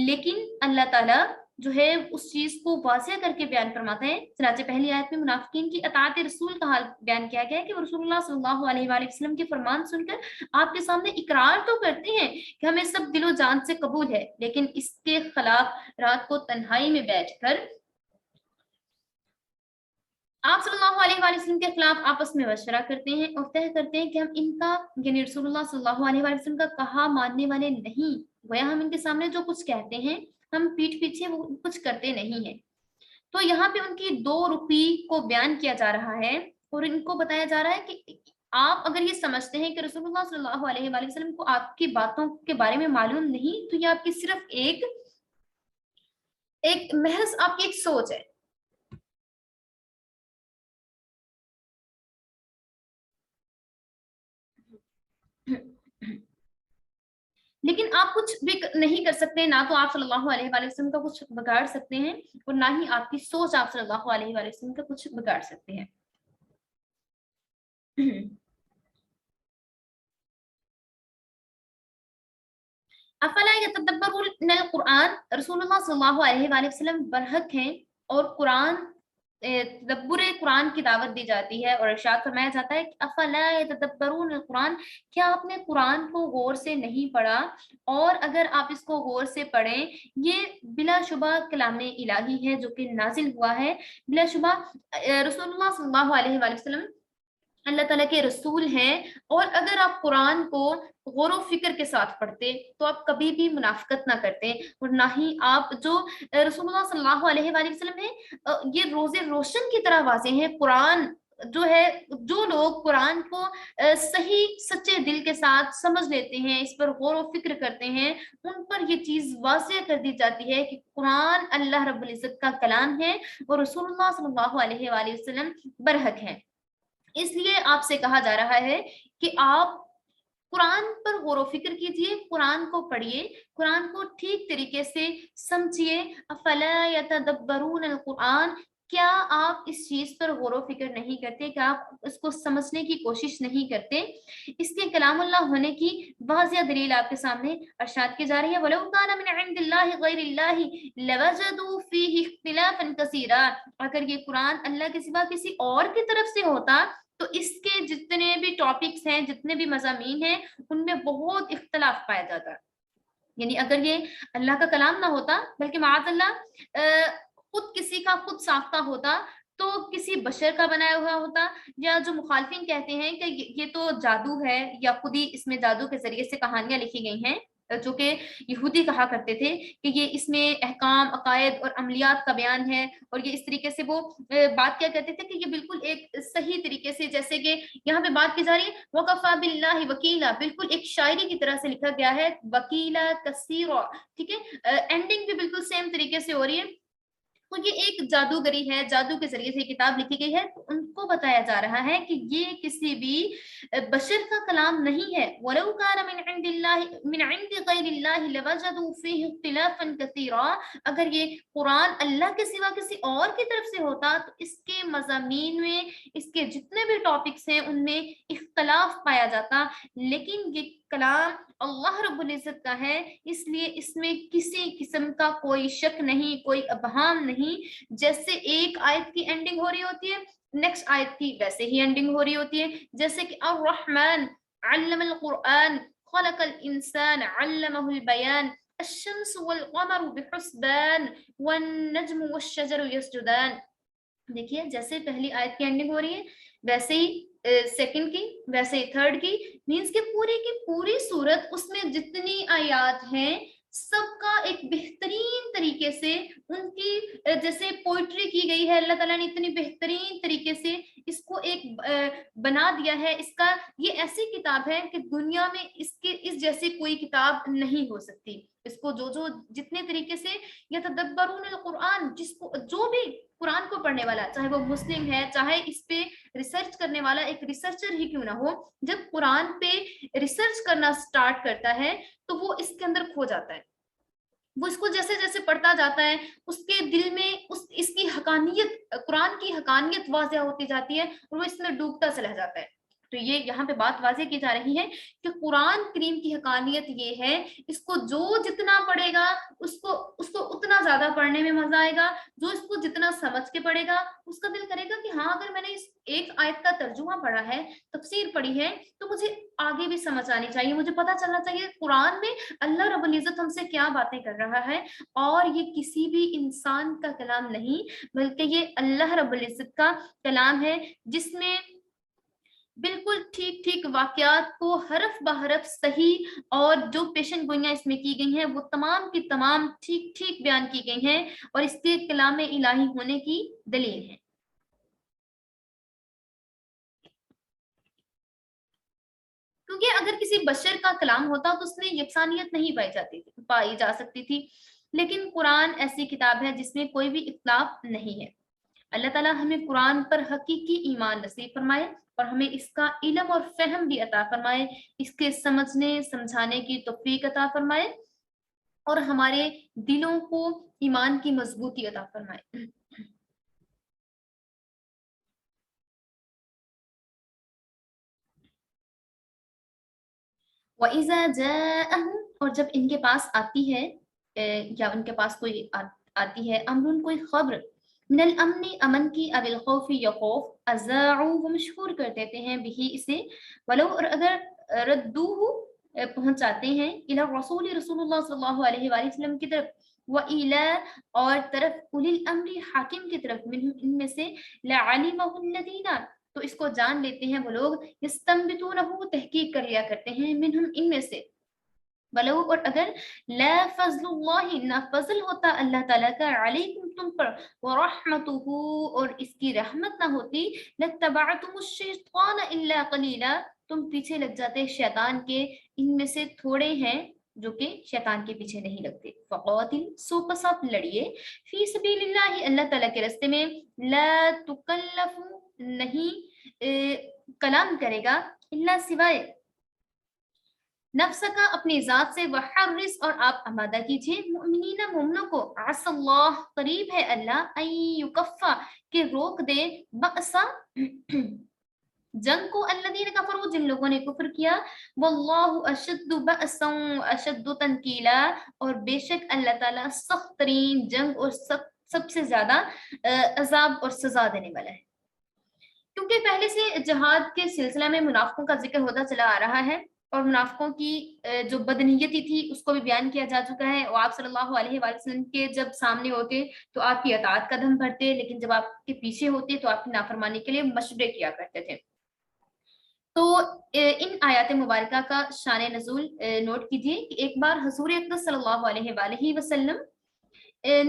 لیکن اللہ تعالیٰ جو ہے اس چیز کو واضح کر کے بیان فرماتا ہے۔ چنانچہ پہلی آیت میں منافقین کی اطاعت رسول کا حال بیان کیا گیا ہے کہ وہ رسول اللہ صلی اللہ علیہ وآلہ وسلم کے فرمان سن کر آپ کے سامنے اقرار تو کرتے ہیں کہ ہمیں سب دل و جان سے قبول ہے، لیکن اس کے خلاف رات کو تنہائی میں بیٹھ کر آپ صلی اللہ علیہ وآلہ وسلم کے خلاف آپس میں مشورہ کرتے ہیں اور طے کرتے ہیں کہ ہم ان کا یعنی رسول اللہ صلی اللہ علیہ وآلہ وسلم کا کہا ماننے والے نہیں، گویا ہم ان کے سامنے جو کچھ کہتے ہیں ہم پیٹھ پیچھے وہ کچھ کرتے نہیں ہیں۔ تو یہاں پہ ان کی دو رخی کو بیان کیا جا رہا ہے اور ان کو بتایا جا رہا ہے کہ آپ اگر یہ سمجھتے ہیں کہ رسول اللہ صلی اللہ علیہ وآلہ وسلم کو آپ کی باتوں کے بارے میں معلوم نہیں، تو یہ آپ کی صرف ایک محض آپ کی ایک سوچ ہے۔ لیکن آپ کچھ بھی نہیں کر سکتے، نہ تو آپ صلی اللہ علیہ وآلہ وسلم کا کچھ بگاڑ سکتے ہیں اور نہ ہی آپ کی سوچ آپ صلی اللہ علیہ وآلہ وسلم کا کچھ بگاڑ سکتے ہیں۔ افلا یتدبرون القرآن، رسول اللہ صلی اللہ علیہ وآلہ وسلم برحق ہیں اور قرآن تدبر قرآن کی دعوت دی جاتی ہے اور ارشاد فرمایا جاتا ہے کہ افلا یتدبرون القرآن، کیا آپ نے قرآن کو غور سے نہیں پڑھا؟ اور اگر آپ اس کو غور سے پڑھیں، یہ بلا شبہ کلام الہی ہے جو کہ نازل ہوا ہے، بلا شبہ رسول اللہ صلی اللہ علیہ وآلہ وسلم اللہ تعالیٰ کے رسول ہیں، اور اگر آپ قرآن کو غور و فکر کے ساتھ پڑھتے تو آپ کبھی بھی منافقت نہ کرتے اور نہ ہی آپ جو رسول اللہ صلی اللہ علیہ وآلہ وسلم ہیں یہ روز روشن کی طرح واضح ہے۔ قرآن جو ہے، جو لوگ قرآن کو صحیح سچے دل کے ساتھ سمجھ لیتے ہیں، اس پر غور و فکر کرتے ہیں، ان پر یہ چیز واضح کر دی جاتی ہے کہ قرآن اللہ رب العزت کا کلام ہے اور رسول اللہ صلی اللہ علیہ وآلہ وسلم برحق ہیں۔ اس لیے آپ سے کہا جا رہا ہے کہ آپ قرآن پر غور و فکر کیجئے، قرآن کو پڑھیے، قرآن کو ٹھیک طریقے سے سمجھیے۔ افلا یتدبرون القرآن، کیا آپ اس چیز پر غور و فکر نہیں کرتے، کیا آپ اس کو سمجھنے کی کوشش نہیں کرتے؟ اس کے کلام اللہ ہونے کی واضح دلیل آپ کے سامنے ارشاد کی جا رہی ہے۔ وَلَوْ كَانَ مِنْ عِنْدِ اللَّهِ غَيْرِ اللَّهِ لَوَجَدُوا فِيهِ اخْتِلَافًا كَثِيرًا، اگر یہ قرآن اللہ کے سوا کسی اور کی طرف سے ہوتا تو اس کے جتنے بھی ٹاپکس ہیں، جتنے بھی مضامین ہیں، ان میں بہت اختلاف پایا جاتا ہے۔ یعنی اگر یہ اللہ کا کلام نہ ہوتا بلکہ معاذ اللہ خود کسی کا خود ساختہ ہوتا، تو کسی بشر کا بنایا ہوا ہوتا، یا جو مخالفین کہتے ہیں کہ یہ تو جادو ہے یا خود ہی اس میں جادو کے ذریعے سے کہانیاں لکھی گئی ہیں، جو کہ یہودی کہا کرتے تھے کہ یہ اس میں احکام، عقائد اور عملیات کا بیان ہے، اور یہ اس طریقے سے وہ بات کیا کرتے تھے کہ یہ بالکل ایک صحیح طریقے سے، جیسے کہ یہاں پہ بات کی جا رہی ہے وَقَفَى بِاللَّهِ وَكِيلًا، بالکل ایک شاعری کی طرح سے لکھا گیا ہے، وکیلا کثیرا، ٹھیک ہے، اینڈنگ بھی بالکل سیم طریقے سے ہو رہی ہے۔ تو یہ ایک جادوگری ہے، جادو کے ذریعے سے کتاب لکھی گئی ہے، تو ان کو بتایا جا رہا ہے کہ یہ کسی بھی بشر کا کلام نہیں ہے۔ وَلَوْ كَانَ مِنْ عِنْدِ غَيْرِ اللَّهِ لَوَجَدُوا فِيهِ اخْتِلَافًا كَثِيرًا، اگر یہ قرآن اللہ کے سوا کسی اور کی طرف سے ہوتا تو اس کے مضامین میں، اس کے جتنے بھی ٹاپکس ہیں ان میں اختلاف پایا جاتا، لیکن یہ کلام اللہ رب العزت کا ہے، اس لیے اس میں کسی قسم کا کوئی شک نہیں، کوئی ابہام نہیں۔ جیسے ایک آیت کی اینڈنگ ہو رہی ہوتی ہے، نیکسٹ آیت کی ویسے ہی اینڈنگ ہو رہی ہوتی ہے، جیسے کہ الرحمن علم القرآن خلق الانسان علمہ البیان الشمس والقمر بحسبان والنجم والشجر یسجدان۔ دیکھیے جیسے پہلی آیت کی اینڈنگ ہو رہی ہے، ویسے ہی سیکنڈ کی، ویسے ہی تھرڈ کی، مینس کہ پوری کی پوری صورت اس میں جتنی آیات ہیں سب کا ایک بہترین طریقے سے ان کی جیسے پوئٹری کی گئی ہے، اللہ تعالیٰ نے اتنی بہترین طریقے سے اس کو ایک بنا دیا ہے. اس کا یہ ایسی کتاب ہے کہ دنیا میں اس جیسی کوئی کتاب نہیں ہو سکتی. اس کو جو جتنے طریقے سے یتدبرون القرآن، جس کو جو بھی قرآن کو پڑھنے والا، چاہے وہ مسلم ہے، چاہے اس پہ ریسرچ کرنے والا ایک ریسرچر ہی کیوں نہ ہو، جب قرآن پہ ریسرچ کرنا سٹارٹ کرتا ہے تو وہ اس کے اندر کھو جاتا ہے. وہ اس کو جیسے جیسے پڑھتا جاتا ہے اس کے دل میں اس کی حقانیت، قرآن کی حقانیت واضح ہوتی جاتی ہے اور وہ اس میں ڈوبتا چلا جاتا ہے. تو یہ یہاں پہ بات واضح کی جا رہی ہے کہ قرآن کریم کی حقانیت یہ ہے، اس کو جو جتنا پڑھے گا اس کو اتنا زیادہ پڑھنے میں مزہ آئے گا. جو اس کو جتنا سمجھ کے پڑھے گا اس کا دل کرے گا کہ ہاں اگر میں نے اس ایک آیت کا ترجمہ پڑھا ہے، تفسیر پڑھی ہے، تو مجھے آگے بھی سمجھ آنی چاہیے، مجھے پتا چلنا چاہیے قرآن میں اللہ رب العزت ہم سے کیا باتیں کر رہا ہے. اور یہ کسی بھی انسان کا کلام نہیں، بلکہ یہ اللہ رب العزت کا کلام ہے، جس میں بالکل ٹھیک ٹھیک واقعات کو حرف بحرف صحیح اور جو پیشن گوئیاں اس میں کی گئی ہیں وہ تمام کی تمام ٹھیک ٹھیک بیان کی گئی ہیں اور اس کے کلام الہی ہونے کی دلیل ہے. کیونکہ اگر کسی بشر کا کلام ہوتا تو اس میں یکسانیت نہیں پائی جا سکتی تھی، لیکن قرآن ایسی کتاب ہے جس میں کوئی بھی اختلاف نہیں ہے. اللہ تعالیٰ ہمیں قرآن پر حقیقی ایمان نصیب فرمائے اور ہمیں اس کا علم اور فہم بھی عطا فرمائے، اس کے سمجھنے سمجھانے کی توفیق عطا فرمائے اور ہمارے دلوں کو ایمان کی مضبوطی عطا فرمائے. وَإِذَا جَاءَهُمْ، اور جب ان کے پاس آتی ہے یا ان کے پاس کوئی آتی ہے، امرن کوئی خبر، من الامن امن کی، اب الخوف یا خوف، اذاعوا وہ مشہور کر دیتے ہیں بھی اسے، ولو اور اگر ردوہ پہنچاتے ہیں، الی رسول اللہ صلی اللہ علیہ وآلہ وسلم کی طرف، وَإِلَى اور طرف اولی الامر حاکم کی طرف، منہم ان میں سے، لَعَلِمَهُ الَّذِينَ تو اس کو جان لیتے ہیں وہ لوگ، یستنبطونہ تحقیق کر لیا کرتے ہیں، منہم ان میں سے، ولو اور اگر، لا فضل اللہ نہ فضل ہوتا اللہ تعالیٰ کا، علیکم تم پر، ورحمتہ اور اس کی رحمت نہ ہوتی، لتبعتم الشیطان الا قلیلا تم پیچھے لگ جاتے شیطان کے، ان میں سے تھوڑے ہیں جو کہ شیطان کے پیچھے نہیں لگتے. فقاتل سو پس آپ لڑیے، فی سبیل اللہ اللہ تعالیٰ کے راستے میں، لا تکلف نہیں کلام کرے گا، اللہ سوائے نفس کا اپنی ذات سے، وحرس اور آپ آمادہ کیجیے، مؤمنین مومنوں کو، عسى اللہ قریب ہے اللہ، ان یکفا کہ روک دے، بأسا جنگ کو، الذین کفروا جن لوگوں نے کفر کیا، واللہ اشد بأسا اشد تنکیلا اور بے شک اللہ تعالیٰ سخت ترین جنگ اور سب سے زیادہ عذاب اور سزا دینے والا ہے. کیونکہ پہلے سے جہاد کے سلسلہ میں منافقوں کا ذکر ہوتا چلا آ رہا ہے اور منافقوں کی جو بدنیتی تھی اس کو بھی بیان کیا جا چکا ہے، اور آپ صلی اللہ علیہ وآلہ وسلم کے جب سامنے ہوتے تو آپ کی اطاعت کا دم بھرتے، لیکن جب آپ کے پیچھے ہوتے تو آپ کی نافرمانی کے لیے مشورے کیا کرتے تھے. تو ان آیات مبارکہ کا شان نزول نوٹ کیجیے کہ ایک بار حضور اقدس صلی اللہ علیہ وآلہ وسلم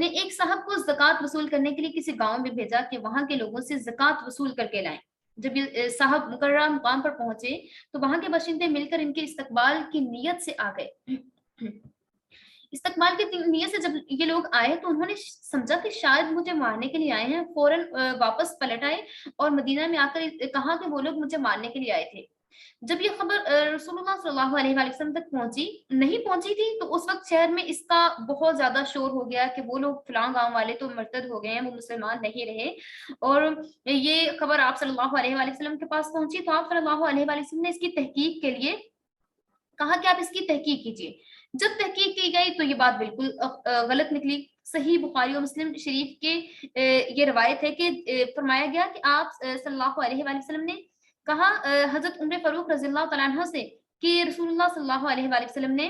نے ایک صاحب کو زکوٰۃ وصول کرنے کے لیے کسی گاؤں میں بھیجا کہ وہاں کے لوگوں سے زکوٰۃ وصول کر کے لائیں. جب یہ صاحب مقررہ مقام پر پہنچے تو وہاں کے باشندے مل کر ان کے استقبال کی نیت سے آ گئے. استقبال کی نیت سے جب یہ لوگ آئے تو انہوں نے سمجھا کہ شاید مجھے مارنے کے لیے آئے ہیں، فوراً واپس پلٹ آئے اور مدینہ میں آ کر کہا کہ وہ لوگ مجھے مارنے کے لیے آئے تھے. جب یہ خبر رسول اللہ صلی اللہ علیہ وآلہ وسلم تک نہیں پہنچی تھی تو اس وقت شہر میں اس کا بہت زیادہ شور ہو گیا کہ وہ لوگ فلاں گاؤں والے تو مرتد ہو گئے ہیں، وہ مسلمان نہیں رہے. اور یہ خبر آپ صلی اللہ علیہ وآلہ وسلم کے پاس پہنچی تو آپ صلی اللہ علیہ وآلہ وسلم نے اس کی تحقیق کے لیے کہا کہ آپ اس کی تحقیق کیجیے. جب تحقیق کی گئی تو یہ بات بالکل غلط نکلی. صحیح بخاری اور مسلم شریف کے یہ روایت ہے کہ فرمایا گیا کہ آپ صلی اللہ علیہ وآلہ وسلم نے کہا حضرت عمر فاروق رضی اللہ تعالیٰ عنہ سے کہ رسول اللہ صلی اللہ علیہ وآلہ وسلم نے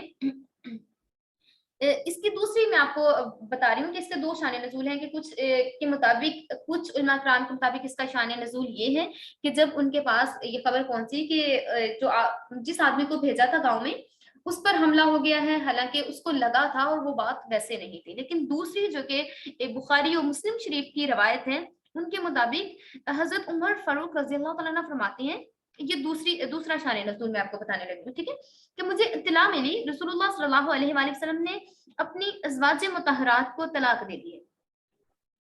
اس کی دوسری میں آپ کو بتا رہی ہوں کہ اس کے دو شان نزول ہیں کہ کچھ کے مطابق، کچھ علماء کرام کے مطابق اس کا شان نزول یہ ہے کہ جب ان کے پاس یہ خبر پہنچی کہ جس آدمی کو بھیجا تھا گاؤں میں اس پر حملہ ہو گیا ہے، حالانکہ اس کو لگا تھا اور وہ بات ویسے نہیں تھی۔ لیکن دوسری جو کہ بخاری اور مسلم شریف کی روایت ہے، ان کے مطابق حضرت عمر فاروق رضی اللہ تعالیٰ عنہ فرماتے ہیں، یہ دوسرا شان نزول میں آپ کو بتانے لگی ہوں، ٹھیک ہے، کہ مجھے اطلاع ملی رسول اللہ صلی اللہ علیہ وآلہ وسلم نے اپنی ازواج مطہرات کو طلاق دے دی ہے۔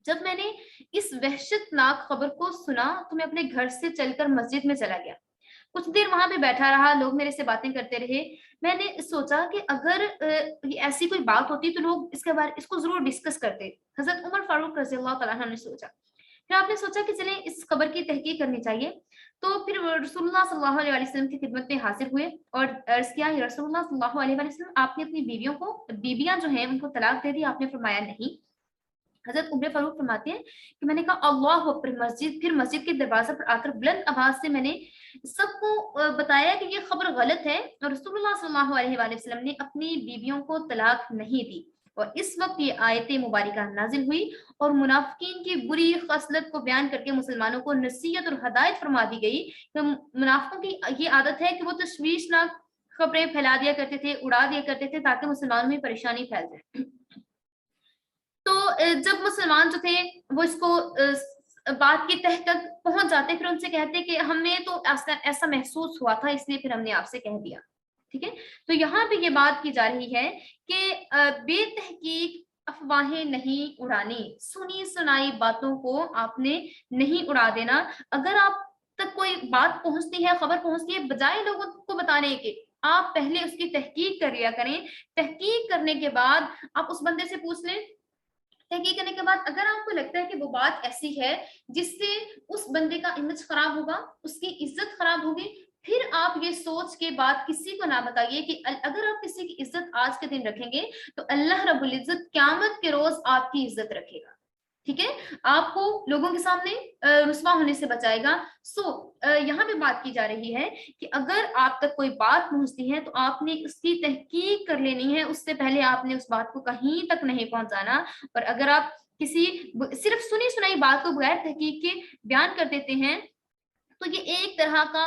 جب میں نے اس وحشت ناک خبر کو سنا تو میں اپنے گھر سے چل کر مسجد میں چلا گیا، کچھ دیر وہاں پہ بیٹھا رہا، لوگ میرے سے باتیں کرتے رہے۔ میں نے سوچا کہ اگر ایسی کوئی بات ہوتی تو لوگ اس کو ضرور ڈسکس کرتے۔ حضرت عمر فاروق رضی اللہ تعالیٰ عنہ نے سوچا، پھر آپ نے سوچا کہ چلیں اس خبر کی تحقیق کرنی چاہیے، تو پھر رسول اللہ صلی اللہ علیہ وسلم کی خدمت میں حاضر ہوئے اور عرض کیا، یا رسول اللہ صلی اللہ علیہ وسلم، آپ نے اپنی بیویاں جو ہیں ان کو طلاق دے دی؟ آپ نے فرمایا نہیں۔ حضرت عمر فاروق فرماتے ہیں کہ میں نے کہا اللہ اکبر، پھر مسجد کے دروازے پر آ کر بلند آواز سے میں نے سب کو بتایا کہ یہ خبر غلط ہے اور رسول اللہ صلی اللہ علیہ وآلہ وسلم نے اپنی بیویوں کو طلاق نہیں دی۔ اور اس وقت یہ آیت مبارکہ نازل ہوئی اور منافقین کی بری خصلت کو بیان کر کے مسلمانوں کو نصیحت اور ہدایت فرما دی گئی کہ منافقوں کی یہ عادت ہے کہ وہ تشویشناک خبریں پھیلا دیا کرتے تھے، اڑا دیا کرتے تھے تاکہ مسلمانوں میں پریشانی پھیل جائے۔ تو جب مسلمان جو تھے وہ اس کو بات کی تہ تک پہنچ جاتے، پھر ان سے کہتے کہ ہم نے تو ایسا محسوس ہوا تھا، اس لیے پھر ہم نے آپ سے کہہ دیا، ٹھیک ہے۔ تو یہاں پہ یہ بات کی جا رہی ہے کہ بے تحقیق افواہیں نہیں اڑانی، سنی سنائی باتوں کو آپ نے نہیں اڑا دینا۔ اگر آپ تک کوئی بات پہنچتی ہے، خبر پہنچتی ہے، بجائے لوگوں کو بتانے کے آپ پہلے اس کی تحقیق کر لیا کریں۔ تحقیق کرنے کے بعد آپ اس بندے سے پوچھ لیں، تحقیق کرنے کے بعد اگر آپ کو لگتا ہے کہ وہ بات ایسی ہے جس سے اس بندے کا امیج خراب ہوگا، اس کی عزت خراب ہوگی، پھر آپ یہ سوچ کے بات کسی کو نہ بتائیے کہ اگر آپ کسی کی عزت آج کے دن رکھیں گے تو اللہ رب العزت قیامت کے روز آپ کی عزت رکھے گا، ٹھیک ہے، آپ کو لوگوں کے سامنے رسوا ہونے سے بچائے گا۔ یہاں پہ بات کی جا رہی ہے کہ اگر آپ تک کوئی بات پہنچتی ہے تو آپ نے اس کی تحقیق کر لینی ہے، اس سے پہلے آپ نے اس بات کو کہیں تک نہیں پہنچانا۔ اور اگر آپ کسی صرف سنی سنائی بات کو بغیر تحقیق کے بیان کر دیتے ہیں تو یہ ایک طرح کا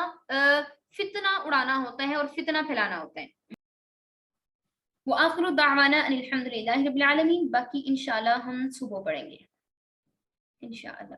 فتنہ اڑانا ہوتا ہے اور فتنہ پھیلانا ہوتا ہے۔ وآخر دعوانا ان الحمد للہ رب العالمین، باقی انشاءاللہ ہم صبح پڑھیں گے انشاءاللہ۔